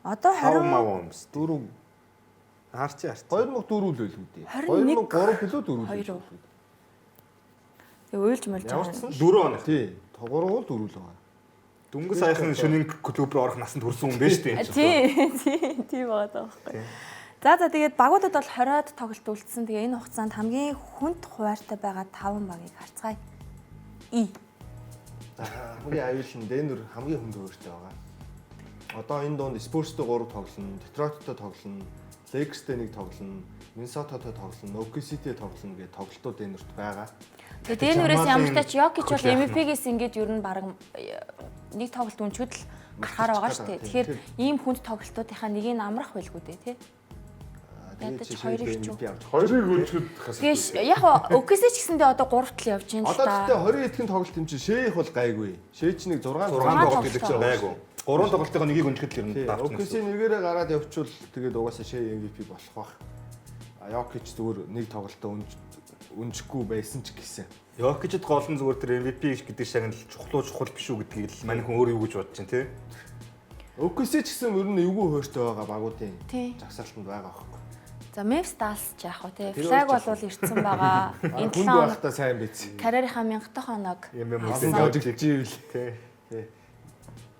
Одоо 5 20 мав юмс. 4 Харчи. 2004 л байлгүй дээ. 21 2003 билүү 4 л хоёр уу? байлгүй. Тэгээ уйлж мэлж Ямар байгаа. ч 4 хоног. тий. 3 бол 4 л байгаа. Дөнгөж саяхан шөнийн клуб руу орох насанд хүрсэн хүн байж тээ. Тийм байгаа байхгүй. За тэгээд багуудад бол 20-д тоглолт үлдсэн. Тэгээ энэ хугацаанд хамгийн хүнд хуваартай байгаа 5 багийг харцгаая. Хамгийн аюулын Денвер хамгийн хүнд хуваартай байгаа. Одоо энэ донд Спурстэй 3 тоглоно, Детройттой тоглоно, Лейкерстэй 1 тоглоно, Миннесотатой тоглоно, OKC-тэй тоглоно гэдэг тоглолтууд Денверт байгаа. Тэгээд Денверээс ямар тач Йокич бол MVP-гээс ингээд ер нь баг нэг тоглолт өнчгөд л гарахаар байгаа шүү дээ. Тэгэхээр ийм хүнд тоглолтуудынхаа нэгийг амрах байлгүй дээ, тий? Ядаж хоёрыг ч юу. Хоёрыг өнчгөд Тэгээс яг OKC ч гэсэндээ одоо 3-т л явж байна л Одоо та. тэгтээ 20 эдхэн тоглолт юм чи Шээх бол гайгүй. Шээ чи нэг 6 тоглолт гэдэг чинь байгуу. 3 тоглолтын нэгийг өнчгөд л юм давчихсан. OKC нэгээрээ гараад явчвал тэгээд угаасаа Шээ MVP болох бах. Йокич зүгээр нэг тоглолтоо өнжихгүй байсан ч гэсэн. Йокичд гол нь зүгээр тэр MVP гэдэг шагнал чухал биш үү гэдгийг л мань хүн өөр юу гэж бодож чинь тий. OKC ч гэсэн ер нь эвгүй хууртай байгаа багуудын Тий. жагсаалтанд байгаа байхгүй. За Memphis Dallas ч яах вэ те. Флаг бол ирсэн байгаа. Энэ Хүнд 7 байхдаа сайн биз. карьерийнхаа 1000 дахь хоног. Ингээд жижигвэл тий.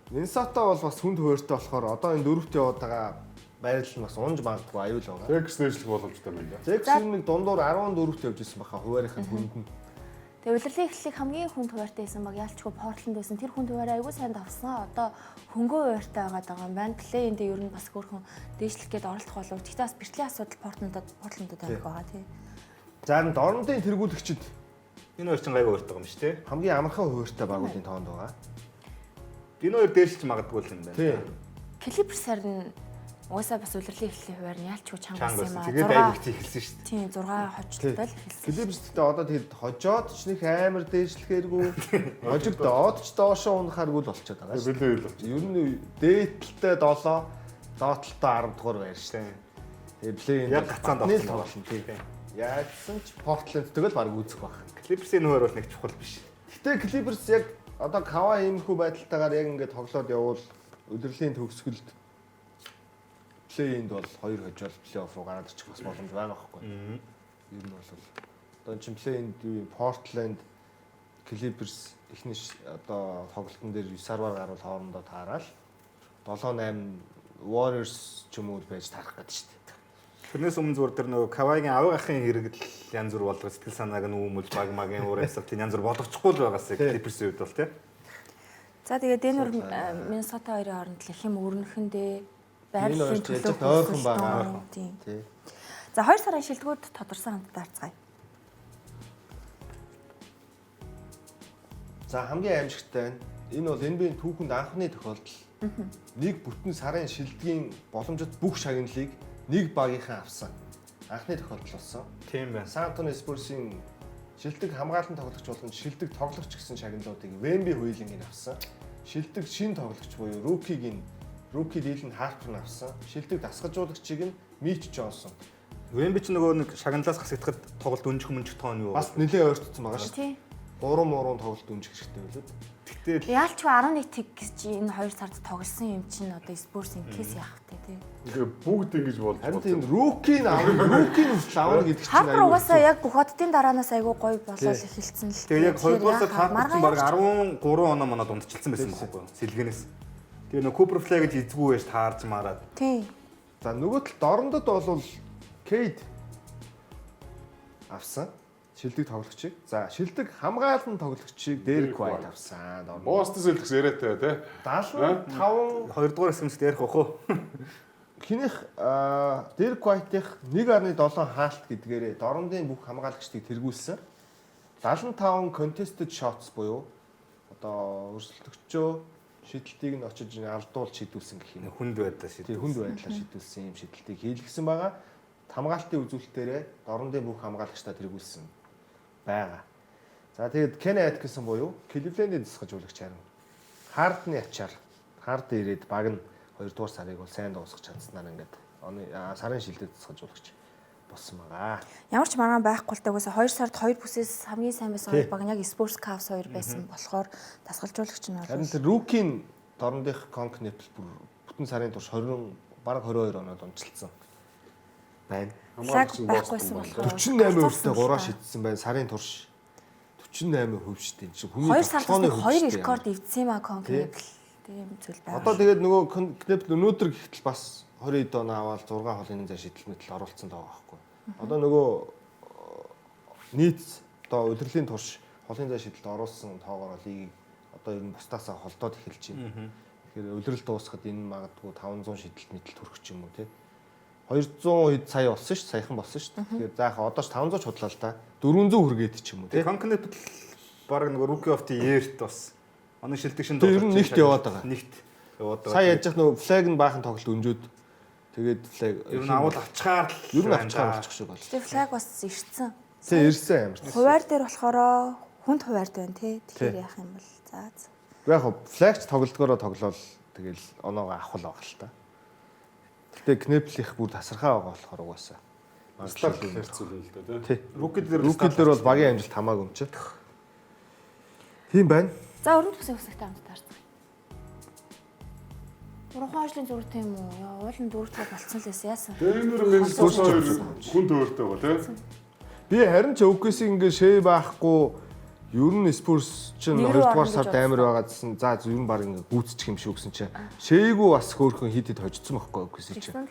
Миннесота бол бас хүнд хууртай болохоор одоо энэ дөрөвт яваад байгаа байрал нь бас унж магадгүй аюул байгаа. Texas нэшлэх боломжтой байна. Texas нэг дундуур 14-т явж исэн баха хуваарийнхын хүнд нь. Тэгээ удирдлын эхлэлийг хамгийн хүнд хуваартай байсан баг ялчгүй Portland байсан. Тэр хүнд хуваараа аягүй сайн давсан. Одоо хөнгөө хуваартай байгаа юм байна. Плей-инд ер нь бас хөөрхөн дээшлэх гээд оролдох болов. Гэхдээ бас бэртлийн асуудал Portland-д тавих байгаа тий. За энэ дорнодын тэргүүлэгчид Энэ хоёр чинь гайгүй өөртөө юм шүү дээ. хамгийн амархан хуваартай багуудын тоонд байгаа. Энэ хоёр дээшлж магадгүй л юм байна. Тий. Clippers харин угаасаа бас удирдлын эхлэлийн хуваар нь ялчгүй чангас юм аа. Тэгээд дайвагт эхэлсэн шүү дээ. Тийм 6 хожлолтой л эхэлсэн. Клипстэй одоо тэгэд хожоод ч нэг амар дээшлэхээргүй хожигдоод ч доошоо унахааргүй л болчиход байгаа шүү. Билээ л. Ер нь дээдлэлтэй 7, доотлолтой 10 дугаар байр шүү. Тэгээ плей Яг гацаанд тоглосон тий. Яадсан ч Portland-тэйг л баг үүсэх байх. Clippers-ийн нөр бол нэг чухал биш. Гэтэ Clippers яг одоо Kawhi иймэрхүү байдалтайгаар яг ингээд тоглоод явбал удирдлийн төгсгөлд плей-инд бол 2 хожоод плей-офф руу гараад ирчих бас боломж байгаа байхгүй. Ер нь бол одоо чин плей-инд юу Portland, Clippers эхний одоо тоглолтын дээр 9-аар гарвал хоорондоо таараад 7-8 Warriors ч юм уу байж таарах гэдэг шүү дээ. Тэрнээс өмнө зүгээр тэр нөгөө Kawhi-гийн авиг ахын хэрэгэл янз бүр болдог сэтгэл санааг нь үүмэлж баг магийн уурайсал тийм янз бүр болгочихгүй л байгаас Clippers-ийн үед бол тийм. За тэгээд Denver Minnesota хоёрын хооронд л хэм өрнөхөндөө байрлалын төлөв ойрхон байгаа. Тийм. Тий. За 2 сарын шилдэгүүд тодорсон хамт дарцгаая. За хамгийн аимшигтай нь энэ бол NBA-ийн түүхэнд анхны тохиолдол. Нэг бүтэн сарын шилдэгийн боломжит бүх шагналыг нэг багийнхан авсан. Анхны тохиолдол болсон. Тийм байна. San Antonio Spurs-ийн шилдэг хамгаалалтын тоглогч болон шилдэг тоглогч гэсэн шагналуудыг Wemby хуулингийн авсан. Шилдэг шин тоглогч буюу Rookie Dylan Harper авсан. Шилдэг дасгалжуулагчийг нь Mitch Johnson. Wemby ч нөгөө нэг шагналаас хасагдахад тоглолт өнжих тоон юу? Бас нэлээд ойртсон байгаа шүү. Тий. 3 тоглолт өнжих хэрэгтэй байлгүй. Тэгтэл Яалчгүй 11 тэг гэж энэ 2 сард тоглосон юм чинь одоо Spurs-ийн кейс яах вэ тий. Тэгээ бүгд ингэж болж Харин тийм Rookie авах гэдэг чинь Харпер угаасаа яг бүхотдын дараанаас айгүй гоё болол эхэлсэн л. тэгээ яг 2 дугаар сард Harper баг 13 оноо манад дундчилсан байсан байхгүй юу? Сэлгэнээс. Тэгээ нөгөө Cooper Flag гэж эзгүй байж таарж мараад. Тий. За нөгөө тал дорндод бол Cade авсан. Шилдэг тоглогчийг. За шилдэг хамгаалалтын тоглогчийг Derek White авсан. Boston Celtics яриатай тий. 75 2 дугаар хэсгэмс ярих واخ. Хинэх Derek White-ийн 1.7 хаалт гэдгээрээ дорндын бүх хамгаалагчдыг тэргүүлсэн. 75 contested shots буюу одоо өрсөлдөгчөө шидэлтийг нь очиж алдуулж шидүүлсэн гэх юм. Хүнд байдлаа шийдсэн. Тийм хүнд байдлаар шидүүлсэн юм шидэлтийг хийлгэсэн байгаа. Хамгаалтын үзүүлэлтээрээ дорндын бүх хамгаалагчдаа тэргүүлсэн байгаа. За тэгээд Kenny Atkinson буюу Cleveland-ийн засгажуулагч харин Hard-ны ачаар Hard ирээд баг нь 2 дугаар сарыг бол сайн дуусгах чадсанаар ингээд оны сарын шилдэд засгажуулагч болсон байгаа. Ямар ч маргаан байхгүй л дагаас 2 сард 2 бүсээс хамгийн сайн байсан хоёр баг нь яг Spurs Cavs 2 байсан болохоор дасгалжуулагч нь Харин бол тэр Rookie-ийн дорндынх Conk Nepal бүр бүтэн сарын турш 20 баг 22 оноод онцлцсан байна. Флаг байхгүйсэн болохоор 48 өртөө 3 шидсэн байна. Сарын турш 48% шүү дээ. Чи хүний 2 сард 2 рекорд эвдсэн юм а Конкнепл. Тийм зүйл байна. Одоо тэгээд нөгөө Конкнепл өнөөдөр гэхтэл бас 20 дон аваад 6 хоолны зай шидэл мэтэл оруулсан байгаа байхгүй. Одоо нөгөө нийт одоо удирдлагын турш хоолны зай шидэлд оруулсан тоогоор лигийг одоо ер нь бусдаасаа холдоод эхэлж байна. Тэгэхээр удирдал дуусахад энэ магадгүй 500 шидэлт мэтэл төрөх ч юм уу тий. 200 хэд сая болсон шүү, саяхан болсон шүү. Тэгэхээр заахаа одоо ч 500 ч худлаа л да. 400 хүргээд ч юм уу тий. Конкнепл баг нэг Rookie of the Year-т бас оны шилдэг шин ер нь нэгт яваад байгаа. Нэгт яваад байгаа. Сая яж нөгөө флаг нь баахан тоглолт өнжөөд тэгээд флаг ер нь авал авчгаар ер нь авчгаар болчих шиг бол. Тэгээ флаг бас ирсэн. Тэ ирсэн амар. Хуваар дээр болохоор хүнд хуваард байна тий. Тэгэхээр яах юм бол за. Яг флагч тоглолтгоороо тоглоол тэгэл оноогоо авах л байгаа л та. Гэтэ Кнеплих бүр тасархаа байгаа болохоор угаасаа. Маслаар хэрцүүлэн л да тий. Rookie Rookie дээр бол багийн амжилт хамаагүй юм чи. Тийм байна. За өрөнд бүсийн үсэгтэй хамт таарсан. Уран хойшлын зүрхтэй юм уу? Яа, уулын дүүртлээ болцсон л байсан яасан. Дэнэр Миннесота хүн төөртэй ба тий. Би харин ч өвгөөсийг ингээ шээ байхгүй ер нь Спurs чинь 2 дугаар сард амар байгаадсэн. За ер нь баг ингээ гүйцчих юм шүү гэсэн чинь шээгүй бас хөөрхөн хид хожицсон байхгүй өвгөөсийг чинь.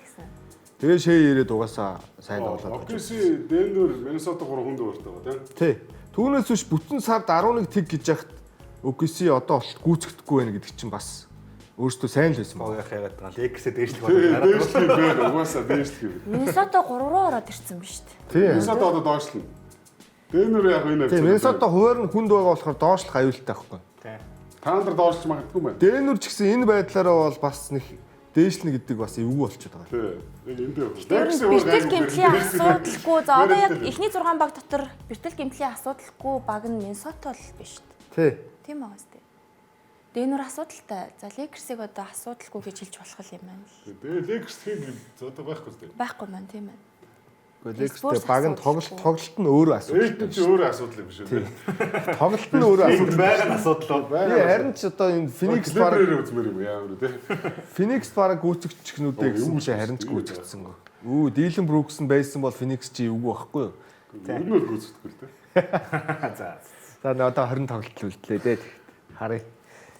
Тэгээ шээ ирээд угаасаа сайн тоглоод. Окси Дэнэр Миннесота 3 хүн төөртэй ба Тий. тий. Түүнээс биш бүтэн сард 11 тэг гэж яхад өвгөөсий одоо болт гүйцэхдэггүй байх гэдэг чинь бас өөртөө сайн л байсан баг яагаад байгаа. Лексээ дээшлэх болоод Дээшлэх байх угаасаа дээшлэх юм. Миннесота 3 руу ороод ирсэн ба шүү дээ. тий. Миннесота одоо доошлно. Дэнэр яг энэ Тий, Миннесота хуваар нь хүнд байгаа болохоор доошлох аюултай байхгүй. тий. та нар доошлж магадгүй байна. Дэнүр ч гэсэн энэ байдлаараа бол бас нэг дээшлнэ гэдэг бас эвгүй болчиход байгаа. Тий. Энэ дээр. Бэртэл гэмтлийн асуудалгүй. За одоо яг эхний 6 баг дотор бэртэл гэмтлийн асуудалгүй баг нь Миннесота л биш шүү дээ. Тий. Тийм байгаа сте. Дэнүр асуудалтай. За Лекерсийг одоо асуудалгүй гэж хэлж болох юм байна л. Тэгээ Лекс тийм зөтө байхгүй дээ. Байхгүй маань тийм байна. Лекстэй баг нь тоглолт нь өөрөө асуудал. Эйт чи өөрөө асуудал юм шүү дээ. Тоглолт нь өөрөө асуудал. Байгаа нь асуудал Би харин ч одоо энэ Phoenix баг үзмэр юм яамар тий. Phoenix баг гүйцэгчнүүдээ гэсэн чи харин ч гүйцэгдсэнгүй. Дилэн Брукс нь байсан бол Phoenix чи эвгүй байхгүй юу? Өнөө гүйцэтгэв л тий. За. За одоо 20 тоглолт үлдлээ дээ. Харъя.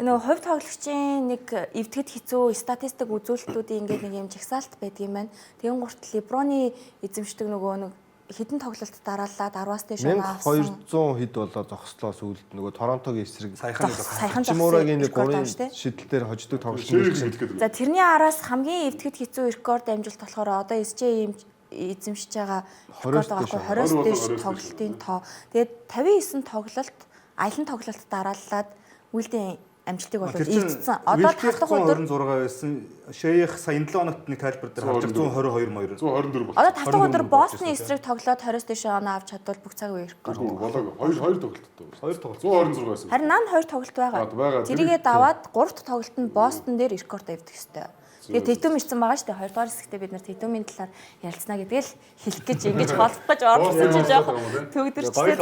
Тэгээ нөгөө хувь тоглогчийн нэг эвтгэд хэцүү статистик үзүүлэлтүүдийн ингээд нэг юм жагсаалт байдаг юм байна. Тэгэн гурт Леброны эзэмшдэг нөгөө нэг хэдэн тоглолт дараалаад 10-аас дээш авсан. 1200 хэд болоо зогслоо сүүлд нөгөө Торонтогийн эсрэг Сайхан Чимуурагийн нэг 3 шидэлтээр хождог тоглолт За тэрний араас хамгийн эвтгэд хэцүү рекорд амжилт болохоор одоо SJ эзэмшиж байгаа рекорд байгаа 20-с дээш тоглолтын тоо. Тэгээд 59 тоглолт аялан тоглолт дараалаад үйлдэн амжилтыг бол эвдсэн. Одоо тав дахь өдөр 26 байсан. Шэйх сая 7 хоногт нэг тайлбар дээр харж 122 моёр. 124 одоо тав дахь өдөр Бостны эсрэг тоглоод 20-с дээш оноо авч чадвал бүх цаг үе рекорд. болоог 2 тоглолттой. 2 тоглолт. 126 байсан. Харин нан 2 тоглолт байгаа. Тэрийгээ даваад 3 дахь тоглолт нь Бостон дээр рекорд эвдэх ёстой. Тэгээд Тэйтүм ирсэн байгаа шүү дээ. 2 дугаар хэсэгтээ бид нар Тэйтүмийн талаар ярилцсна гэдгийг л хэлэх гэж ингэж холбох гэж орлсон чинь жоохон төгдөрчтэй.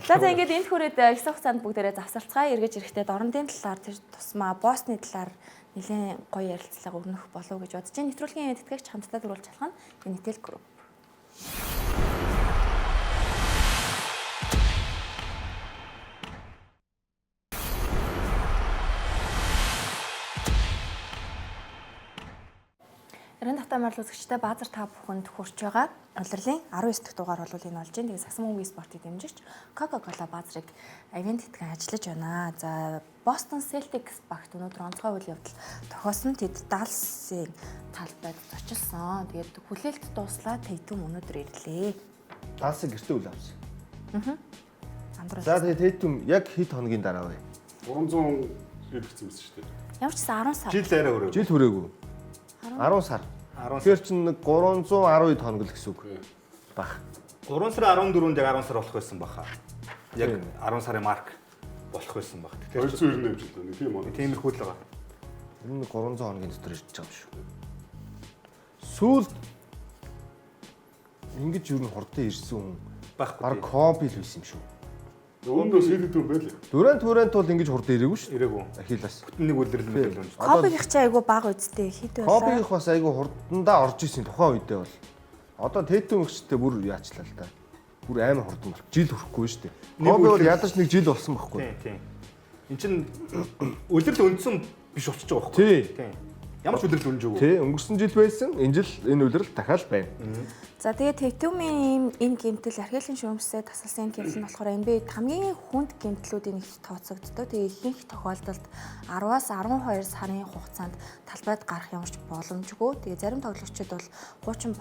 За ингээд энэ хүрээд их хугацаанд бүгдээрээ завсарцгаая. Эргэж ирэхдээ дорнодын талаар тэр тусмаа Бостны талаар нэлээд гоё ярилцлага өгнөх болов гэж бодож байна. Нэвтрүүлгийн тэтгэгч хамтдаа дөрвөлж чадах нь Unitel Group. Эрен татамаар л үзэгчтэй баазар та бүхэнд хүрч байгаа. Улирлын 19 дахь дугаар бол энэ болж байна. Тэгээ Сагсан мөнгөний спортыг дэмжигч Coca-Cola баазрыг ивент хийдгэн ажиллаж байна. За Boston Celtics багт өнөөдөр онцгой үйл явдал тохиосон. Тэд Dallas-ийн талбайд зочилсон. Тэгээд хүлээлт дууслаа Tatum өнөөдөр ирлээ. Далсыг гэртээ үл авсан. За тэгээд Tatum яг хэд хоногийн дараа вэ? 300 хэлчихсэн байсан шүү дээ. ямар ч 10 сар. Жил арай өрөө. Жил хүрээгүй. 10 сар. Тэгэхээр чинь 312 хоног л гэсэн үг баг. 3 сарын 14-нд яг 10 сар болох байсан баха. Яг 10 сарын марк болох байсан баг. Тэгэхээр 290 хэмжил байна. Тийм үү? тиймэрхүү л байгаа. Энэ 300 хоногийн дотор ирж байгаа юм шүү. Сүүлд ингэж юу н хурдан ирсэн хүн Байхгүй. баг Коби л байсан юм шүү. Өөндөөс хийдэггүй байлээ. Дүрэнд бол ингэж хурдан ирээгүй шүү. Ирээгүй. Ахиллаас. Нэг үлрэл мэдээлэл байна. Копигч айгу баг үсттэй хэд байлаа. Кобигийнх бас айгүй хурдандаа орж исэн тухайн үедээ бол. Одоо Тэйтум өгчтэй бүр яачлаа л да. Бүр амар хурдан бол. Жил хүрэхгүй шүү дээ. Коби бол ядаж нэг жил болсон байхгүй. Тийм. Энд чинь үлрэл өндсөн биш болчихж байгаа байхгүй. Тийм. Ямар ч үлрэл өнж өгөө. Тий, өнгөрсөн жил байсан. Энэ жил энэ үлрэл дахиад байна. За тэгээд Тэйтумын энэ гэмтэл архиалын шүүмсээ тасалсан гэмтэл нь болохоор NBA хамгийн хүнд гэмтлүүдийн нэгт тооцогддог. Тэгээд ихэнх тохиолдолд 10-аас 12 сарын хугацаанд талбайд гарах ямар ч боломжгүй. Тэгээд зарим тоглогчид бол хуучин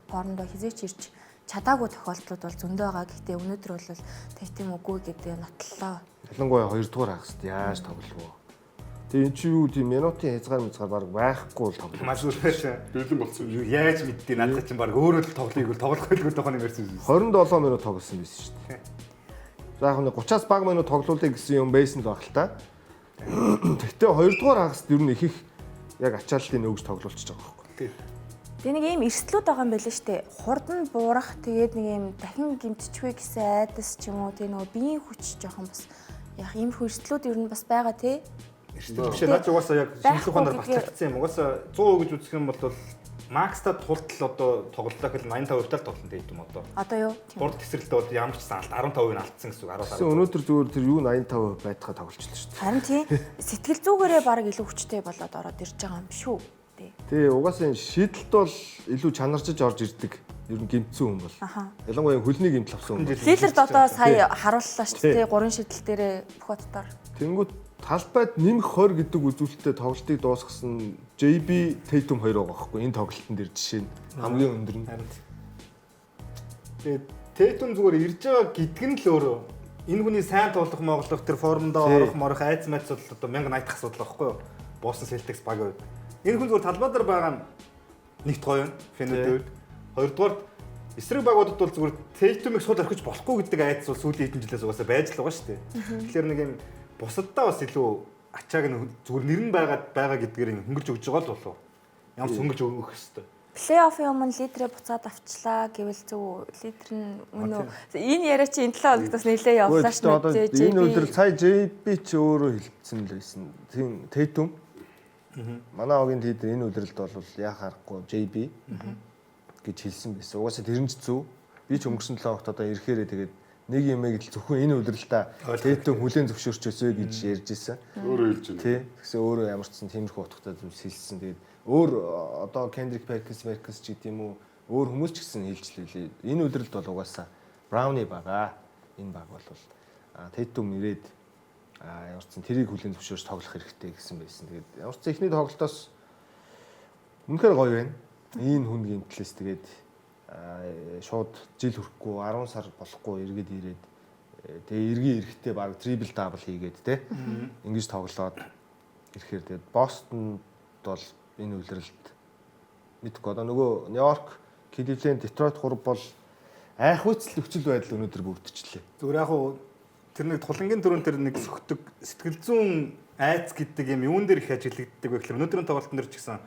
порндоо хизээч ирж чадаагүй тохиолдлууд бол зөндөө байгаа. Гэхдээ өнөөдөр бол Тэйтум үгүй гэдэг нотлоо. Ялангуяа 2 дугаар хагасд яаж тоглох вэ? Тэгээ эн чинь юу тийм минутын хязгаар баг байхгүй л тоглох. Маш үргэлж бэлэн болсон юм. яаж мэдтий надад чинь баг өөрөө л тоглоё тоглох байлгүй тохоо нэмэрсэн юм. 27 минут тоглосон байсан шүү дээ. За яг нэг 30-аас бага минут тоглоулъя гэсэн юм байсан л баг л та. Гэхдээ 2 дугаар хагасд ер нь их яг ачаалтын нөгж тоглуулчихж байгаа байхгүй. Тэгээ нэг ийм эрсдлүүд байгаа юм байна шүү дээ. Хурдан буурах тэгээд нэг ийм дахин гимтчихвэ гэсэн айдас ч юм уу тэгээ нөгөө биеийн хүч жоохон бас яг ийм эрсдлүүд ер нь бас байгаа тий. Эрсдэл биш наач угаасаа яг шинжлэх ухаанаар батлагдсан юм. Угаасаа 100% гэж үзэх юм бол макста тултал одоо тоглолтоо хэл 85% тал тоглолт Тэйтум одоо. Одоо юу? Гурд тесрэлтээ бол ямар ч сан 15% нь алдсан гэсэн үг 10-аар. Өнөөдөр зүгээр тэр юу 85% байтгаа тоглолчлаа шүү дээ. Харин тий сэтгэл зүгээрээ баг илүү хүчтэй болоод ороод ирж байгаа юм шүү. Тий, угаасаа энэ шийдэлт бол илүү чанарчж орж ирдэг. Ер нь гэмтсэн хүн бол. Ялангуяа хөлний гэмтэл авсан хүн. Лилерд одоо сая харууллаа шүү дээ. 3 шийдэл дээрээ бүх хотоор. Тэнгүүд талбайд нэмэх 20 гэдэг үзүүлэлтэд тоглолтыг дуусгасан JB Тэйтум 2 байгаа байхгүй энэ тоглолтын дээр жишээ нь хамгийн өндөр нь. Тэгээд Тэйтум зүгээр ирж байгаа гэдг нь л өөрөө энэ хүний сайн тоглох моглох тэр формондоо орох морох айц майц бол одоо 1080 дахь асуудал байхгүй юу? Босton Celtics баг үед. Энэ хүн зүгээр талбай дээр байгаа нь нэгт гоё юм. Фэнүүд. Хоёрдугаар эсрэг багуудад бол зүгээр Тэйтумыг сул орхиж болохгүй гэдэг айц бол сүүлийн хэдэн жилээс угаасаа байж л байгаа шүү дээ. Тэгэхээр нэг юм бусаддаа бас илүү ачааг нь зүгээр нэр нь байгаа гэдгээр хөнгөлж өгж байгаа л болов. Ямар ч хөнгөлж өгөх хэвээр. Плей-оффын өмнө лидерээ буцаад авчлаа гэвэл зөв лидер нь өнөө энэ яриа чи энэ 7 хоногтоос нэлээ явлаа шүү дээ. Энэ өдөр сая JB ч өөрөө хэлсэн л байсан. Тийм Тэйтум. Манай огийн лидер энэ өдрөлд бол яа харахгүй JB гэж хэлсэн байсан. Угаасаа тэр нь ч зөв. Би ч өнгөрсөн 7 хоногт одоо ирэхээрээ тэгээд нэг юмэг л зөвхөн энэ өдрөлтөө Тэйтум хүлэн зөвшөөрч өсөө гэж ярьж ирсэн. Өөрөө хэлж байна. Тий. Тэгсэн өөрөө ямар ч тиймэрхүү утгатай зүйлс хэлсэн. Тэгээд өөр одоо Kendrick Perkins ч гэдэг юм уу өөр хүмүүс ч гэсэн хэлжлээ. Энэ өдрөлд бол угаасаа Brownie байгаа. Энэ баг бол Тэйтум ирээд ямар ч тэрийг хүлэн зөвшөөрч тоглох хэрэгтэй гэсэн байсан. Тэгээд ямар ч ихний тоглолтоос үнэхээр гоё байна. Энэ хүн гэмтлээс тэгээд шууд жил хүрэхгүй 10 сар болохгүй эргээд ирээд тэгээ эргийн эрэхтэй баг трипл дабл хийгээд те ингэж тоглоод ирэхээр тэгээд Бостонд бол энэ үлрэлт мэдгүй одоо нөгөө Нью-Йорк, Кливленд, Детройт гурав бол айхвцэл өвчл байдал өнөөдөр бүрдчихлээ. Зүгээр яг уу тэр нэг тулангийн дөрөв тэр нэг сөхдөг сэтгэл зүйн айц гэдэг юм юун дээр их ажиглагддаг вэ гэхээр өнөөдрийн тоглолтын дээр ч гэсэн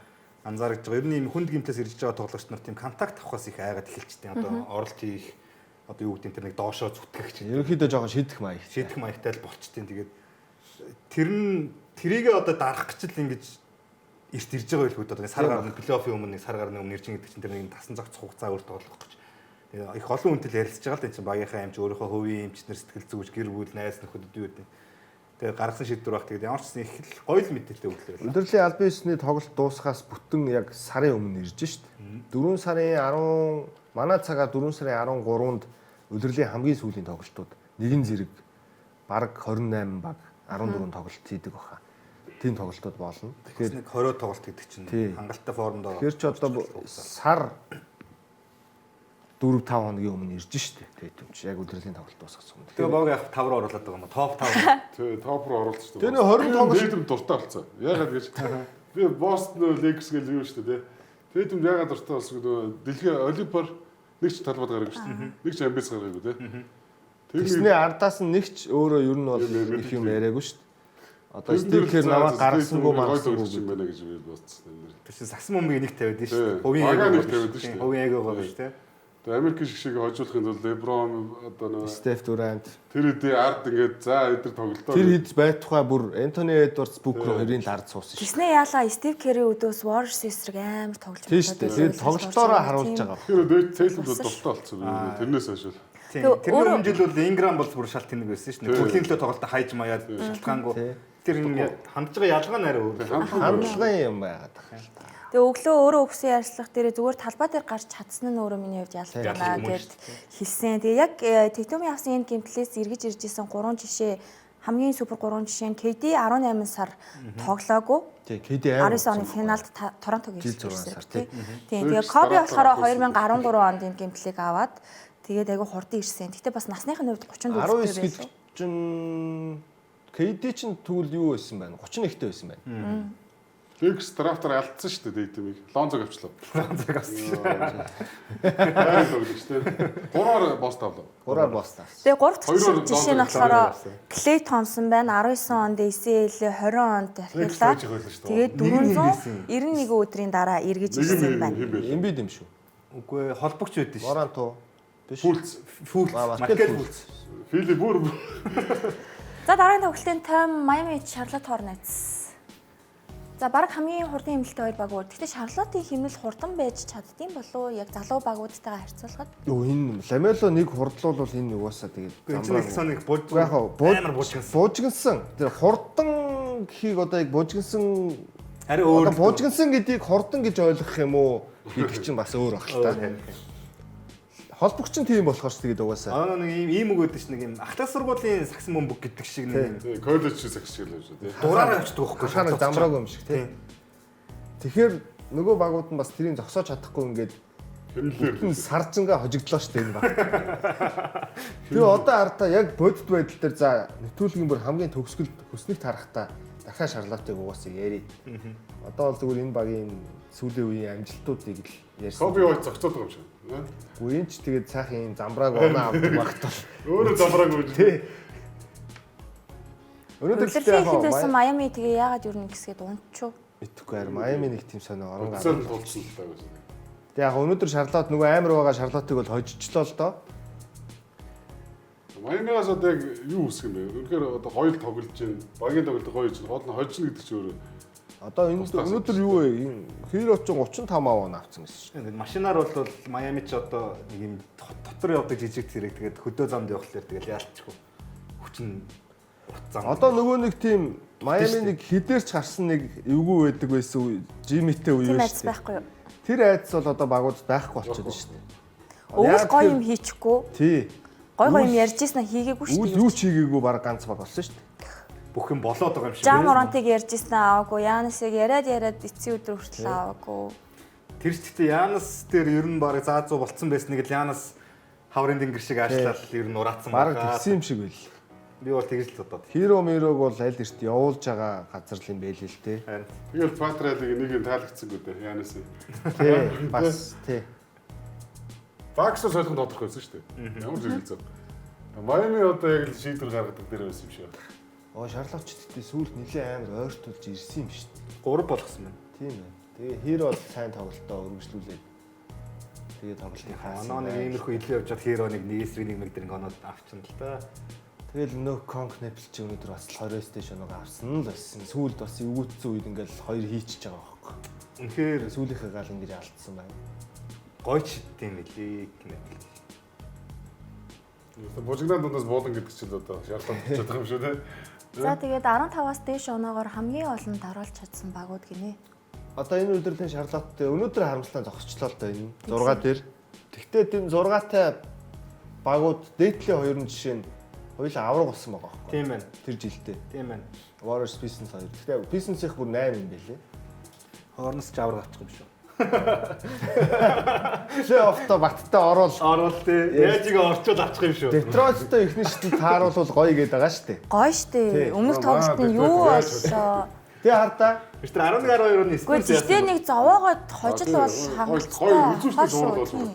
анзаарч байгаа. Ер нь ийм хүнд гимтээс ирж байгаа тоглогч нар тийм контакт авахаас их айгаад эхэлжтэй. Одоо оролт хийх одоо юу гэдэг тэр нэг доошоо зүтгэх чинь. Ерөнхийдөө жоохон шийдэх маягтай л болчтой. Тэгээд тэрийгээ одоо дарах гэж л ингэж эрт ирж байгаа байлгүй одоо сар гарны плей-оффын өмнө сар гарны өмнө ирж байгаа гэдэг чинь тэр нэг тасан зогц хугацаа өөр тоглох гэж. Тэгээд их олон хүнтэй ярилцж байгаа л энэ чинь багийнхаа амж өөрийнхөө хувийн эмчнэр сэтгэл зүйч гэр бүл найз нөхөдөд юу гэдэг. Тэгээд гаргасан шийдвэр баг тэгээд ямар ч их л гоё л мэдээлэлтэй өглөө. Өдөрлийн албан ёсны тоглолт дуусахаас бүтэн яг сарын өмнө ирж шít. 4 сарын 10 манай цагаар 4 сарын 13-нд өдөрлийн хамгийн сүүлийн тоглолтууд нэгэн зэрэг бараг 28 баг 14 тоглолт хийдэг баха. Тийм тоглолтууд болно. Тэгэхээр нэг 20 тоглолт гэдэг чинь хангалттай формонд байгаа. Тэгэхээр ч одоо сар 4-5 хоногийн өмнө ирж штэ. Тэйтум чи яг өдрөлийн тоглолт дуусгасан. Тэгээ бог яг 5 руу оруулаад байгаа юм. Топ 5. Тий, топ руу оруулсан шүү дээ. Тэгээ 20 тоглолт Тэйтум дуртай болсон. Ягаад гэж би Бостон Лекс гэж юу шүү дээ. Тэйтум ягаад дуртай болсон гэдэг дэлхийн олимпиар нэг ч талбайд гараагүй шүү дээ. Нэг ч амбиц гараагүй тий. Тэсний ардаас нь нэг ч өөрөө ер нь бол их юм яриаггүй шүү дээ. Одоо стикер намайг гаргасангүй маргасангүй юм байна гэж би бодсон. Тэр чинь сагсан бомбыг нэг тавиад шүү дээ. Хувийн эго тавиад шүү дээ. Хувийн эго байгаа шүү дээ. Тэгээ Америк шиг хожуулахын тулд LeBron одоо нөө Steph Durant тэр үдээ ард ингээд за эдгээр тоглолтоо. тэр хэд байтугай бүр Anthony Edwards Booker хоёрын л ард суусан шүү. Тэснэ яалаа Стив Кэри өдөөс Warriors эсрэг амар тоглож Тийм шүү дээ. Тэгээд тоглолтоороо харуулж байгаа. Тэр дэйт цэлүүд дуртай болсон. Тэрнээс хойш. Тэр өмнө жил бол Ingram бол бүр шалт тэнэг байсан шүү дээ. Төрлийн төлөө тоглолтоо хайж маяад шалтгаангүй. Тэр хандж байгаа ялгаа нэрэ өөр. Хандлагын юм байгаад байгаа. Тэгээ өглөө өөрөө өвсөн ярьслах дээрээ зүгээр талбай дээр гарч чадсан нь өөрөө миний хувьд ялтана гэд хэлсэн. Тэгээ яг Tatum-ийн авсан энэ гэмтлээс эргэж ирж исэн 3 жишээ хамгийн супер 3 жишээ нь KD 18 сар тоглоогүй. Тий, KD 19 оны финалд Торонтог ирсэн. Тийм. Тийм. Тэгээ Kobe болохоор 2013 онд энэ гэмтлийг аваад тэгээд айгүй хурдан ирсэн. Гэтэ бас насныхын хувьд 34 19 гэдэг чинь KD чинь тэгвэл юу байсан байна? 31-тэй байсан байна. X драфтаар алдсан шүү дээ Tatum-ыг. Lonzo авчлаа. Lonzo авсан. Хайр тоглож шүү дээ. 3-аар босс тавлаа. 3-аар босс тавсан. Тэгээ 3 дахь жишээ нь болохоор Clay Thompson байна. 19 онд ACL 20 онд дахиалаа. Тэгээд 491 өдрийн дараа эргэж ирсэн байна. Embiid юм шүү. Үгүй холбогч байдсан шүү. Moranto биш. Fultz. Michael Fultz. Philly бүр. За дараагийн тоглолтын тайм Miami Charlotte Hornets. За баг хамгийн хурдан хэмнэлттэй хоёр баг уу. Гэхдээ Шарлоттын хэмнэл хурдан байж чаддсан болов уу? Яг залуу багуудтайгаа харьцуулахад. Юу энэ Ламело нэг хурдлуулвал энэ угаасаа тэгээд Замбраг бууж амар буужгинсан. Тэр хурдан гэхийг одоо яг буужгинсан арай өөр буужгинсан гэдгийг хурдан гэж ойлгох юм уу гэдэг чинь бас өөр баг л та. Холбогч нь тийм болохоор ч тэгээд угаасаа. Нэг ийм үг өгдөө ш нэг юм ахлах сургуулийн сагсан бөмбөг гэдэг шиг нэг юм. Коллеж сагс шиг л шүү дээ. Дураараа авчдаг байхгүй. Хашаа замбрааг юм шиг тийм. Тэгэхээр нөгөө багууд нь бас тэрийг зогсоож чадахгүй ингээд хэмнэлээр саржингаа хожигдлоо шүү дээ энэ баг. Тэгээ одоо ардаа яг бодит байдал дээр за нэвтрүүлгийн бүр хамгийн төгсгөлд хөснөгт харахтаа дахиад Шарлоттыг угаасаа яри. Одоо бол зүгээр энэ багийн сүүлийн үеийн амжилтуудыг л ярьсан. Коби Уайт зогцоод байгаа юм шиг. Үгүй энэ ч тэгээд цаахан юм замбрааг оноо авдаг багт бол өөрөө замбрааг үүж. Тий. Өнөөдөр тэгээд байсан Miami тэгээ яагаад юу нэгсгээд унтчуу. Итгэхгүй яар Miami нэг тийм сонио орон гарсан тулцсан л таа байсан. Тэг яг өнөөдөр Шарлот нөгөө амар байгаа Шарлотыг бол хожижлоо л доо. Miami-гаас одоо яг юу үсэх юм бэ? Үнэхээр одоо хоёул тоглож чинь багийн тоглолт гоё чинь хоол нь хожно гэдэг чинь өөрөө. Одоо энэ өнөөдөр юу вэ? Энэ Hero ч 35 аваа авсан гэсэн шүү. Машинаар бол Miami ч одоо нэг юм дотор явдаг жижиг зэрэг тэгээд хөдөө замд явахлаар тэгээд яалтчихгүй. Хүчин зам. Одоо нөгөө нэг тийм Miami нэг хідээрч гарсан нэг эвгүй байдаг байсан Jimmy-тэй үе шүү дээ. Тэр айдас бол одоо багууд байхгүй болчиход шүү дээ. Өвөл гоё юм хийчихгүй. Тий. Гоё юм ярьжсэн хийгээгүй шүү дээ. Юу ч хийгээгүй баг ганц баг болсон шүү дээ. Бүх юм болоод байгаа юм шиг. Жам Моронтыг ярьжсэн аваагүй. Янасыг яриад эцсийн өдөр хүртэл аваагүй. Тэр ч гэхдээ Янас дээр ер нь баг заазуу болцсон байсныг л Янас хаврын дэнгэр шиг аашлал ер нь ураацсан баг тэгсэн юм шиг байл. Би бол тэгж л бодоод. Hero Mirog бол аль эрт явуулж байгаа газар л юм байл л те. Тэгэл Патралыг нэг юм таалагдсан гэдэг Янас. Тий. Бас тий. Бакс солихын тодорхой байсан шүү дээ. Ямар зэрэг зав. Miami одоо яг л шийдвэр гаргадаг дээр байсан юм шиг байна. Шарлотч гэдэгт сүүлд нэлээд амар ойртуулж ирсэн юм шүү дээ. 3 болгосон байна. Тийм ээ. Тэгээ Hero бол сайн тоглолтоо өргөжлүүлээд тэгээ тоглолтыг хаасан. Оноо нэг иймэрхүү илүү явж чад Hero нэг эсрэг нэг дээр оноод авчихсан л та. Тэгэл нөө Конк Нэпл чи өнөөдөр бас 20 стейшныг авсан л байсан. Сүүлд бас эвгүүцсэн үед ингээл 2 хийчихэж байгаа байхгүй. Үнэхээр сүүлийнхээ гал ингэж алдсан байна. Гойч тийм элий Нэпл. Бужигнаа дундаас буулан гэдэг чинь одоо шаардлагатай чадах юм шүү дээ. За тэгээд 15-аас дээш оноогоор хамгийн олон дараалж чадсан багууд гинэ. Одоо энэ үлрэлийн Шарлоттой өнөөдөр харамслан зогсчлоо л да энэ 6 дээр. Тэгвэл тийм 6-тай багууд дээдлийн хоёрын жишээ нь хоёулаа авраг болсон байгаа байхгүй. Тийм байна. Тэр жилдээ. Тийм байна. Warriors Pistons хоёр. Тэгвэл Pistons-ийнх бүр 8 юм байлээ. Hornets ч авраг авчих юм шүү. Плей-оффто баттай орвол тий. Яаж орчууд авчих юм шүү. Detroit-тэй ихний шилдэг тааруулвал гоё гээд байгаа шүү дээ. Гоё шүү дээ. Өмнөх тоглолт нь юу боллоо. Тэгээ хардаа. Тэр 11-12 оны Гэхдээ гэхдээ нэг зовоогоо хожил бол хангалттай.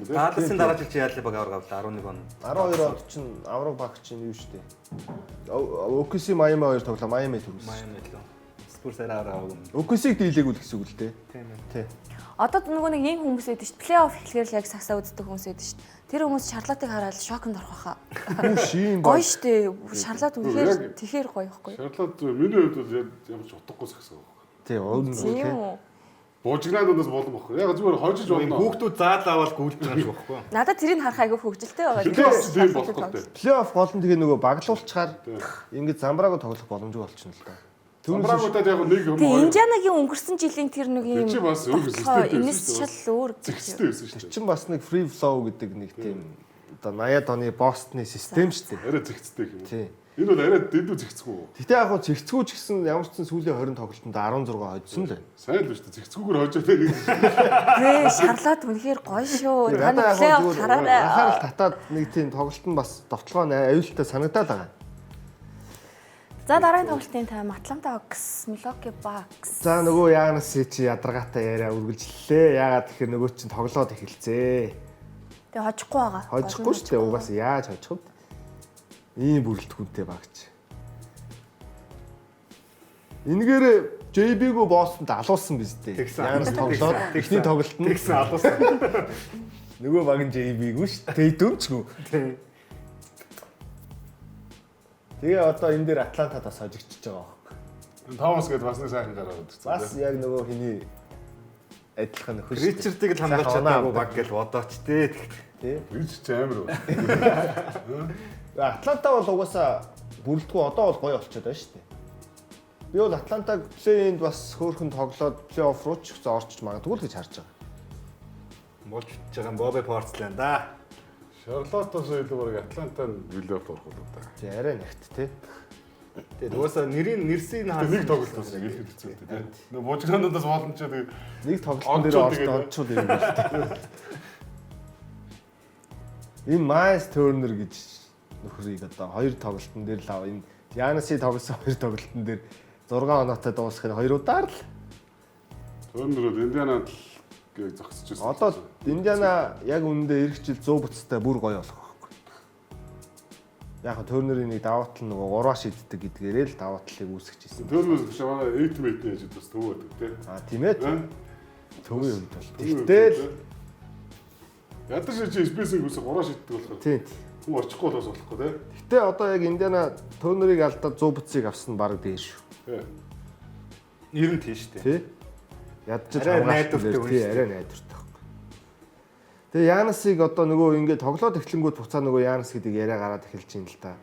Даалсын дараа жил чи яалаа баг авраг авлаа 11 он. 12 онд чинь авраг баг чинь юу шүү дээ. OKC Miami хоёр тоглоо Miami төрүүлсэн. Miami лөө. Спurs арай аваагүй. OKC-г дийлээгүй л гэсэн үг л дээ. Тийм ээ. Тий. Одоо нөгөө нэг ийм хүмүүс байдаг шүү дээ. Плей-офф эхлэхээр л яг сагсаа үздэг хүмүүс байдаг шүү дээ. Тэр хүмүүс Шарлотыг хараад шоконд орох хаа. Шин Гоё шүү дээ. Шарлот үнэхээр тэгэхээр гоё ихгүй. Шарлот миний хувьд бол ямар ч утгагүй сагсаа байна. Тий, өөр нь Тийм үү. Буужигнаадаас болон бохгүй. Яг зүгээр хожиж болно. Хүүхдүүд заал аваад гүйлж байгаа юм байхгүй. Надад тэрийг харах айгүй хөвгөлтэй байгаа. Тийм болохгүй дээ. плей-офф гол нь тэгээ нөгөө баглуулчаар ингэж замбраагүй тоглох боломжгүй болчихно л да. Замбраагуудад яг нэг юм Тэгээ Индианагийн өнгөрсөн жилийн тэр нэг юм чи бас өөр системтэй энэс шал өөр зэгцтэй байсан шүү дээ. чин бас нэг free flow гэдэг нэг тийм одоо 80-ад оны Бостны систем шүү дээ. Арай зэгцтэй юм. Тий. Энэ бол арай дэндүү зэгцгүй. Гэтэ яг хөө зэгцгүй ч гэсэн ямар ч сан сүүлийн 20 тоглолтод 16 хоцсон л байна. Сайн л шүү дээ. Зэгцгүүгээр хожоод нэг. Тий, Шарлот үнэхээр гоё шүү. Та нэг плей-офф хараарай. Анхаарал татаад нэг тийм тоглолт нь бас довтлогоо аюултай санагдаад байгаа. За дараагийн тоглолтын тайм Атланта Hawks, Milwaukee Bucks. За нөгөө Янас чи ядаргаатай яриа үргэлжлэлээ. Яагаад тэгэхээр нөгөө чин тоглоод эхэлцээ. Тэгээ хожихгүй байгаа. Хожихгүй шүү дээ. Угаас яаж хожих вэ? Ийм бүрэлдэхүүнтэй багч. Энэгээр JB-гөө Бостонд алуулсан биз дээ. Янас тоглоод техний тоглолт нь Тэгсэн алуусан. нөгөө баг нь JB-гөө шүү дээ. Дөмчгөө. Тийм. Тэгээ одоо энэ дээр Атлантад бас хожигдчихж байгаа байхгүй. Томас гэдээ бас нэг сайхан гараад ирсэн. Бас яг нөгөө хиний адилхан нөхөр. Ричардыг л хамгаалж чадаагүй баг гэж бодооч тээ. Тий. Рич ч амар уу. Атланта бол угаасаа бүрэлдэхүүн одоо бол гоё болчиход байна шүү дээ. Би бол Атлантаг плей-инд бас хөөрхөн тоглоод плей-офф руу ч гэсэн орчих магадгүй л гэж харж байгаа. Болж байгаа Бобби Портланд да. Шарлотоос илүү баг Атлантанд плей-офф орох уу та. Тий, арай нэгт тий. Тэгээд угаасаа нэрсийг хаасан. Нэг тоглолт бас яг их хэцүү дээ. Нөгөө буужигнаадаас болно ч тэгээд Нэг тоглолтын дээр олдчихвол юм байна шүү дээ. Энэ Miles Turner гэж нөхрийг одоо хоёр тоглолтын дээр л энэ Янасыг тоглосон хоёр тоглолтын дээр 6 оноотой дуусгахыг хоёр удаар л. Турнерод Индианад гэж зогсож байсан. Одоо Индиана яг үнэндээ эх жил 100 буцтай бүр гоё болох байхгүй. Яг Турнерийн нэг даваа тал нөгөө 3 шиддэг гэдгээрээ л даваа талыг үүсгэж ирсэн. Турнер биш манай 8 мэт нэж бас төвөөд тий. Аа тийм ээ. Төвийн юм бол. Тэгтэл ядаж чи спейсинг үсэ 3 шиддэг болохоор. тийм. Хүн орчихгүй болоос болохгүй тий. Гэтэ одоо яг Индиана Турнерийг алдаад 100 буцыг авсан нь баг дээр шүү. Тий. Ер нь тийш тээ. Тий. Ядаж Арай найдвартай хүн шүү дээ. арай найдвартай байхгүй. Тэгээ Янасыг одоо нөгөө ингээд тоглоод эхлэнгүүт буцаа нөгөө Янас гэдэг яриа гараад эхэлж байна л та.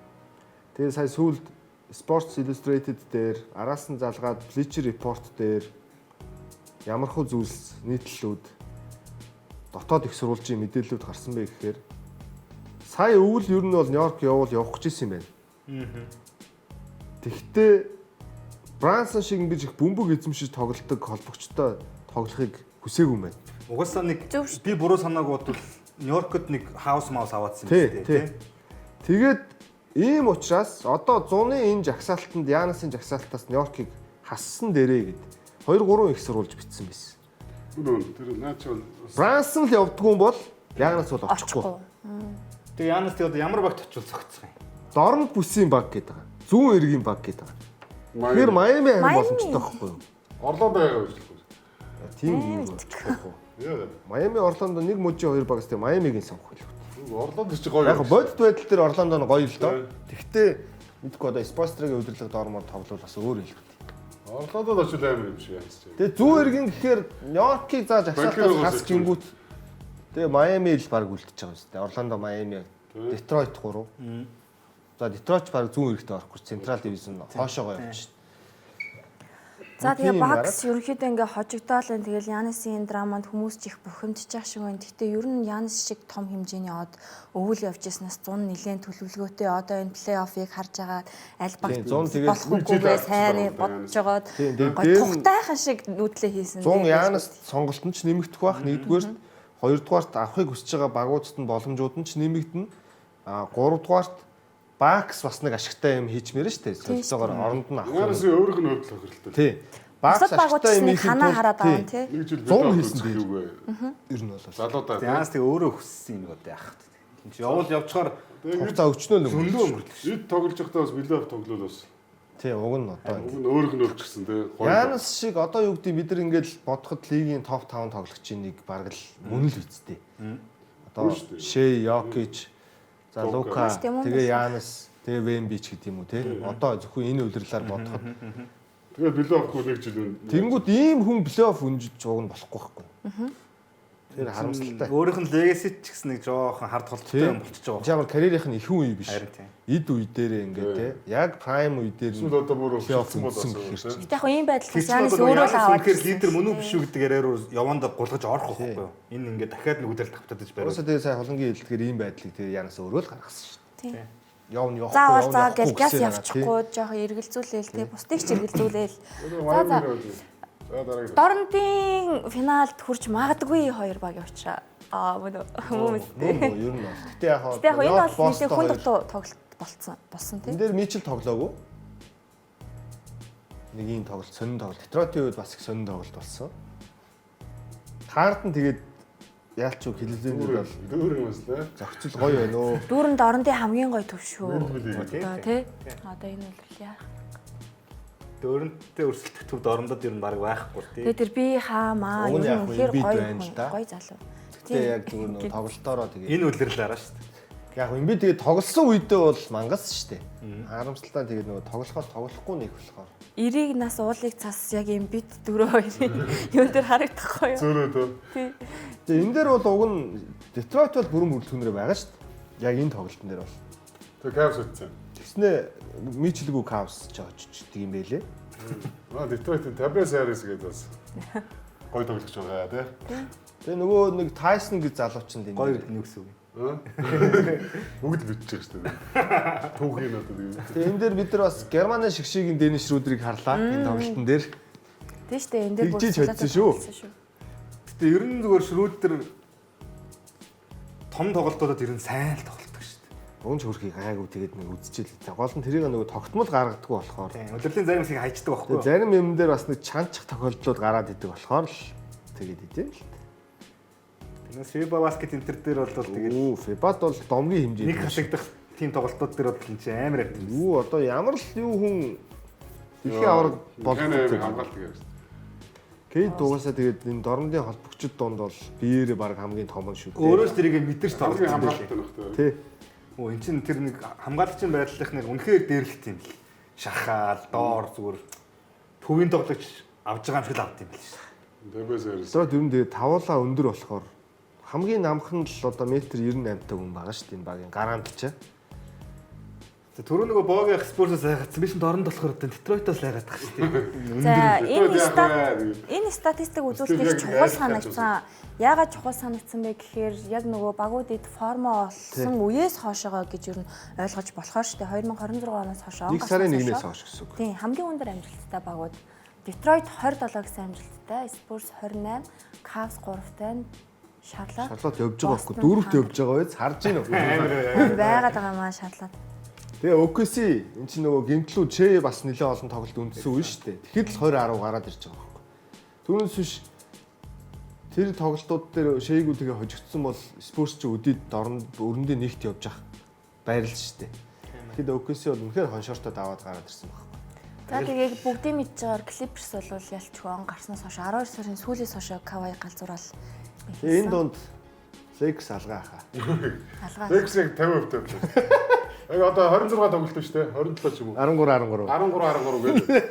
Тэгээ сая сүүлд Sports Illustrated дээр араас нь залгаад Bleacher Report дээр ямархуу зүйлс нийтлэлүүд дотоод их сурвалжийн мэдээллүүд гарсан бэ гэхээр сая өвөл ер нь бол Нью-Йорк явах гэж ирсэн юм байна. Тэгвэл Брансон шиг ингэж их бөмбөг эзэмшиж тоглолтог холбогчтой тоглохыг хүсээгүй юм байна. Угаасаа нэг би буруу санаагүй бол Нью-Йоркод нэг хаус маус аваадсан юм Тий. Тэгээд ийм учраас одоо 100-ны энэ жагсаалтанд Янасын жагсаалтаас Нью-Йоркийг хассан дээрээ гэд 2-3 их сурвалж бичсэн байсан. Тэр наачвал Брансон л явдггүй юм бол Янас бол очихгүй. Тэгээ Янас тэгээд ямар багт очил зогцох юм. Дорнод бүсийн баг гэдэг байгаа. Зүүн эргийн баг гэдэг байгаа. Тэгэхээр Майами харин боломжтой байхгүй юу? Орландо байгаа гэж байна. Тийм юм болохгүй. Яа. Майами Орландо нэг мужийн хоёр багс тийм Майамигийн сонгох хэлбэр. Орландо ч гоё. Яг бодит байдал дээр Орландо нь гоё л доо. Тэгвэл мэдгүй одоо Спострагийн удирдлага доормоор тоглол бас өөр хэлбэр. Орландод очил амар юм шиг яасан. Тэгээ зүүн эргийн гэхээр Нью-Йоркийг зааж ахсаалтаас хас гингүүт. Тэгээ Майами л баг үлдчихэж байгаа юм шүү дээ. Орландо, Майами, Детройт 3. За Детройт баг зүүн эрэгтэй орохгүй. Централ дивизион хоошоогоо явчих. За тэгээ Bucks ерөнхийдөө ингээ хожигдоол энэ тэгэл Янасын драманд хүмүүс ч их бухимдчих шиг байна. Гэтэ ер нь Янас шиг том хэмжээний од өвөл явж ирснээс 100 нэлээд төлөвлөгөөтэй одоо энэ плей-оффыг харж байгаа аль багт болохгүй сайн бодож байгаад тухтайхан шиг нүүдлээ хийсэн. 100 Янас сонголтод ч нэмэгдэх бах нэгдүгээрт, хоёрдугаарт авахыг хүсэж байгаа багуудад нь боломжууд нь ч нэмэгдэнэ. Гуравдугаарт Бакс бас нэг ашигтай юм хийчмээр шүү дээ. Солилцоогоор оронд нь авах. Янасын өөрийнх нь хөдөл хохиролтой. Тий. Бакс ашигтай юм ханаа хараад байгаа тий. Нэг жил 100 хийсэн дээ. Ер нь бол. Залуудаа. Янас тэгээ өөрөө хүссэн юм уу яах вэ? Явал явчихаар Хугацаа өчнөө л зөндөө өнгөрлөв. Эд тоглож байхдаа бас плей-офф тоглол бас Тий, уг нь одоо Уг нь өөрөг нь өөрчгсөн тий. Янс шиг одоо юу гэдэг бид нар ингээд бодоход лигийн топ 5 тоглогчийн нэг бараг л мөн л үсттэй. Одоо Шей, Йокич, за Лука, тэгээ Янс, тэгээ Вембич гэдэг юм уу тий. Одоо зөвхөн энэ үйлрэлээр бодоход тэгээд плей-офф нэг жил үн. тэнгууд ийм хүн плей-офф үнжиж уг нь болохгүй байхгүй. Тэр харамсалтай. Өөрийнх нь legacy ч гэсэн нэг жоохон хард холттой юм болчихж байгаа. Жамар карьерийнх нь их үе биш. Харин тийм. Эд үе дээрээ ингээд тий. Яг prime үе дээр Эсвэл одоо бүр плей-офф болсон үнсэн болоо. гэхэр чинь. Гэтэ яг энэ байдлаас Янс Янис өөрөө л аваад тэгэхээр лидер мөн үү биш үү гэдэг яриа руу явандаа гулгаж орох байхгүй юу? Энэ ингээд дахиад нэг үдэл тавтагдаж бариад. Уусаа тэгээ сая холонгийн хэлдгээр ийм байдлыг тэгээ Янас өөрөө л гаргасан шүү дээ. Тийм. Явна явахгүй Заавал заа явахгүй гэл газ гэсээр явчихгүй жоохон эргэлзүүлээл тий бусдыг ч эргэлзүүлээл. За дараагийн. Дорнодын финалд хүрч магадгүй хоёр баг явчаа. Мөн хүмүүстэй. Ер нь бол. Гэтэ яг Гэтэ яг энэ бол нийлээ хүн тоглолт болсон тий. энэ дээр Мичл тоглоогүй. Нэг ийм тоглолт сонин тоглолт. Детройтын үед бас их сонин тоглолт болсон. Хаард нь тэгээд яалч юу хэлэлцэн дээр бол Дөөр юм байна. зохицол гоё байна өө. Дүүрэнд Дорнодын хамгийн гоё төв шүү. Тийм. Одоо тий. Одоо энэ үлрэл яах. Дөөрөнтэй өрсөлдөх төвд орондод ер нь баг байхгүй тий. Тэгээ тэр би хаамаа Уг нь ер яг нь үнэхээр Embiid гоё байна л да. гоё залуу. Гэтэ яг зүгээр нөгөө тоглолтоороо тэгээд Энэ үлрэл араа шүү дээ. яг юм би тэгээд тоглосон үедээ бол мангас шүү дээ. Харамсалтай тэгээд нөгөө тоглохоос тоглохгүй нэг болохоор. 90-ийг нас уулыг цас яг Embiid дөрөв хоёрын юун дээр харагдахгүй юу? Зөөрөө дөө. Тий. Тэгээ энэ дээр бол уг нь Детройт бол бүрэн бүрэлдэхүүнээр байгаа шүү дээ. Яг энэ тоглолтын дээр бол. Тэг Cavs үтсэн. Тэгснээ Мичэлгүй Cavs жоочдаг юм байлээ. Детройт 50 Harris гэдэг бас гой тоглож байгаа тий. Тэгээ нөгөө нэг Tyson гэж залууч нь энэ. Гоё нэг гэсэн үг. Бүгд бичиж байгаа шүү дээ. Түүхийн одоо тийм. Тэгээ энэ дээр бид нар бас Германы шигшигийн Денис Шрүдрийг харлаа энэ тоглолтын дээр. Тий штэ энэ дээр Тэгжиж хоцсон шүү. Гэтэ ер нь зүгээр Шрүүдер том тоглолтуудад ер нь сайн л тоглолдог шүү дээ. Уун ч хөрхий гайгүй тэгээд нэг үдчихэл. Гол нь тэрийг нөгөө тогтмол гаргадаг болохоор. Тийм. Удирлын зарим хэсгийг хайчдаг байхгүй юу? Зарим юм дээр бас нэг чанчих тохиолдлууд гараад идэг болохоор л тэгээд идэв л. Энэ FIBA баскет интер дээр бол тэгээд FIBA-д бол домгийн хэмжээ. нэг хасагдах тийм тоглолтууд дээр бол энэ чинь амар явдаг. Юу одоо ямар л юу хүн дэлхийн авраг Канада болох хамгаалт гэж. Кейд дугаасаа тэгээд энэ дорнодын холбогчд донд бол биеэрээ баг хамгийн том нь шүү дээ. Өөрөөс тэрийг мэдэрч Хамгийн тоглож хамгаалт байгаа. нөхтэй. Тий. Өө эн чинь тэр нэг хамгаалагчийн байдлынх нь үнэхээр дээрлэх юм л. Шахаал, доор зүгээр төвийн тоглогч авж байгаа юм шиг л авд юм биш. 50 Harris. Зөв дөрөв тэгээд тавуулаа өндөр болохоор хамгийн намхан л одоо метр 98 та хүн байгаа шүү дээ энэ багийн гарантч. Түрүү нөгөө Богийн Спорсоос хайгацсан биш дорнд болохоор одоо Детройтоос хайгаад байгаа шүү дээ. За Детройт яах вэ? энэ статистик үзүүлэлтийг чухал санагдсан. Яагаад чухал санагдсан бэ гэхээр яг нөгөө багуудад формо олсон үеэс хоошоогоо гэж ер нь ойлгож болохоор шүү дээ. 2026 оноос хойш Нэг сарын 1-ээс хойш гэсэн үг. Тийм хамгийн өндөр амжилттай багууд. Детройт 27 гэсэн амжилттай, Spurs 28, Cavs 3-тай, Шарлот явж байгаа байхгүй дөрөвт явж байгаа байц харж гин үү. байгаад байгаа маа Шарлот. Тэгээ OKC эн чинь нөгөө гэмтлүүд Чэ бас нэлээд олон тоглолт үндсэн үе шүү дээ. Тэгэхэд л 20-10 гараад ирж байгаа байхгүй. Түүнээс биш тэр тоглолтууд дээр Шэйгүү тэгээ хожигдсон бол Спurs ч өдөөд өрөндөө нэгт явж байгаа байрлал шүү дээ. Тэгэхэд OKC бол үнэхээр хоншоортой даваад гараад ирсэн байхгүй. За тэгээд бүгдийн мэдж байгаагаар Clippers бол ялчгүй он гарснаас хойш 12 сарын сүүлээс хойш Kawhi галзуурал. Энэ дунд Lakers алгаа хаа. Алгаа. Lakers яг 50% тавьлаа. Яг одоо 26 тоглолт шүү дээ. 27 ч юм уу. 13 13 гэдэг.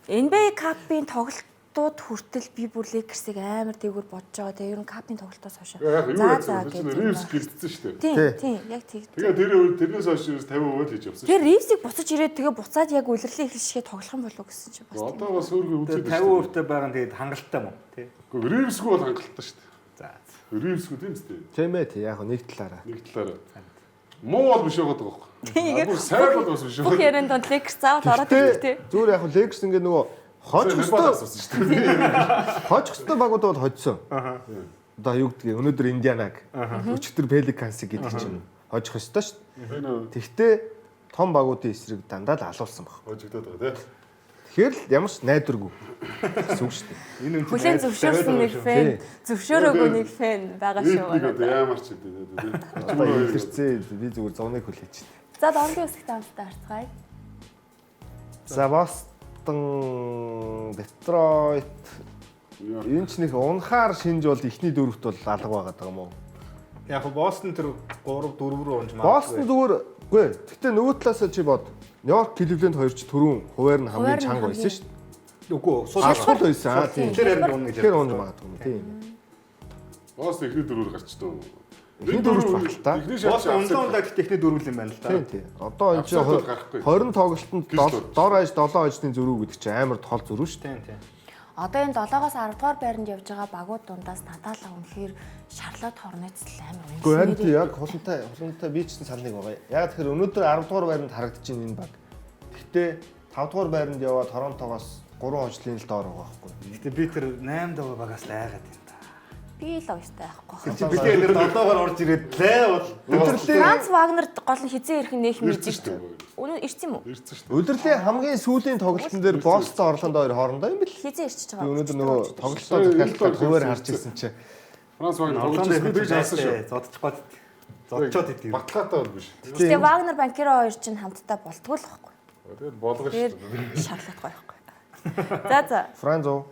NBA Cup-ын тоглолтууд хүртэл би бүр Lakers-ыг амар дээгүүр бодож байгаа. Тэгээ ер нь Cup-ын тоглолтоос хойш. Яг юу яасан бэ? Reeves гэлдсэн шүү дээ. Тийм яг тийм. Тэгээ тэрнээс хойш 50% л хийж явсан шүү. Тэр Reeves-ийг буцаж ирээд тэгээ буцаад яг үлрэлийн эхлэлшгээ тоглох юм болов гэсэн чи бас. Одоо бас өөргөө үзээд 50% та байгаа нь тэгээд хангалттай мó тий. Гэхдээ Reeves-гүй бол хангалттай шүү дээ. За. Reeves-гүй тийм үстэй. Тийм ээ тий яг нэг талаараа. Нэг талаараа. Муу бол биш байгаа байхгүй. Тийм Бүр сайн бол бас биш. бүх ярен донд Lakers заавал ороод ирэх тий. Зүгээр яг Lakers ингээ нөгөө хожихстой шүү дээ. хожихстой багууд бол хоцсон. Одоо юу гэдгийг өнөөдөр Индианаг өчтөр Pelicans-ыг гэдэг чинь хожих ёстой шүү дээ. Тэгтээ том багуудын эсрэг дандаа л алуулсан баг. Хожигдоод байгаа тийм. Тэгэхээр л ямар ч найдваргүй гэсэн үг шүү дээ. Энэ үнэн Хүлэн зөвшөөрсөн нэг фэн, зөвшөөрөөгүй нэг фэн байгаа шүү. Нэг одоо ямар ч юм тийм. Одоо илэрцээ би зүгээр 100-ыг хүлээж байна. За дорнгийн үсгт амттай харцгаая. За Бостон, Детройт энэ ч нэг унахаар шинж бол ихний дөрөвт бол алга байгаад байгаа юм уу? Яг Бостон тэр 3-4 рүү унж Бостон зүгээр үгүй. Гэхдээ нөгөө талаас чи бод. Нью-Йорк, Кливленд хоёр ч түрүүн хуваар нь хамгийн чанга байсан шүү дээ. Үгүй Сул байсан. Тийм. Тэр харин унах гэж. Тэр унж магадгүй юм тийм. Бостон ихний дөрөөр гарчдаг. Ихний дөрөвт баг л та. Бостон унлаа гэхдээ ихний дөрвөл юм байна л да. Тийм. Одоо энэ чинь 20 тоглолтод дор хаяж 7 хожны зөрүү гэдэг чинь амар тол зөрүү шүү дээ. Тийм. Одоо энэ 7-оос 10 дугаар байранд явж байгаа багууд дундаас надаалаа үнэхээр Шарлот Хорнетс л амар үнэхээр. Гэхдээ харин тийм яг хулантай би ч гэсэн санал нэг байгаа. Яг тэгэхээр өнөөдөр 10 дугаар байранд харагдаж байна энэ баг. Гэхдээ 5 дугаар байранд яваад Торонтогоос 3 хожлын л доор байгаа байхгүй. Гэхдээ би тэр 8 дугаар багаас л айгаад байна. Би л оёстой байхгүй. Би тэр 7-оор орж ирээд лээ бол. Франц Вагнер гол нь хизээ ирэх нэх мэдэж шүү. Өнөө ирсэн юм уу? Ирсэн шүү дээ. Удирлын хамгийн сүүлийн тоглолтын дээр Бостон Орландо хоёр хоорондоо юм бэл. Хизээ ирчихэж Би байгаа. өнөөдөр нөгөө тоглолтоо захиалгад хуваар харж ирсэн чинь Франц Вагнер тоглож байсан би жаасан шүү. Зодчоод идэв. Батлаатай бол биш. Тэгээ Вагнер Банкиро хоёр чинь хамтдаа болтгоо л байхгүй. Тэгээд болгоно Тэр шүү. Шарлот гоё байхгүй. За. Францо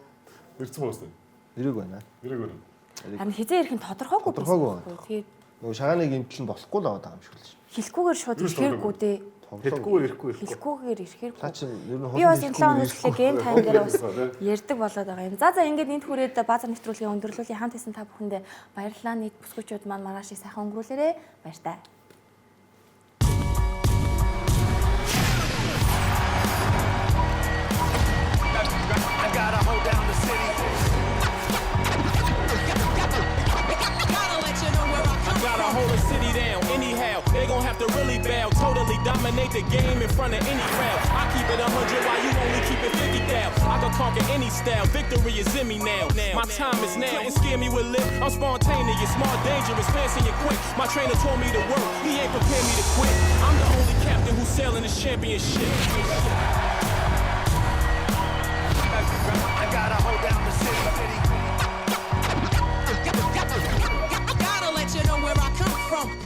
Ирсэн мөн үстэй. ирэг байна. Ирэг байна. Харин хизээ ирэх нь тодорхойгүй Тодорхойгүй. Тэгээд Нөгөө шагааны гэмтэл нь болохгүй л байгаа юм шиг л шүү. хэлэхгүйгээр шууд ирэхээргүй дээ. Хэлэхгүй ирэхгүй. Хэлэхгүйгээр ирэхээргүй. Та чинь ер нь Би бас энэ 7 хоног эхлэх ген тань дээр бас ярьдаг болоод байгаа юм. За ингээд энд хүрээд базар нэвтрүүлгийн өндөрлөлийн хамт исэн та бүхэндээ баярлалаа. Нийт бүсгүйчүүд маань маргаашийг сайхан өнгөрүүлээрэ. Баяртай. I gotta hold down the city. Gotta let you know where I come Gotta hold the city down anyhow. They gon' have to really bow. Totally dominate the game in front of any crowd. I keep it 100 while you only keep it 50 down. I can conquer any style. Victory is in me now. My time is now. Couldn't scare me with lip. I'm spontaneous, smart, dangerous, fancy and quick. My trainer told me to work. He ain't prepared me to quit. I'm the only captain who's sailing this championship. I gotta hold down the city. Gotta let you know where I come from.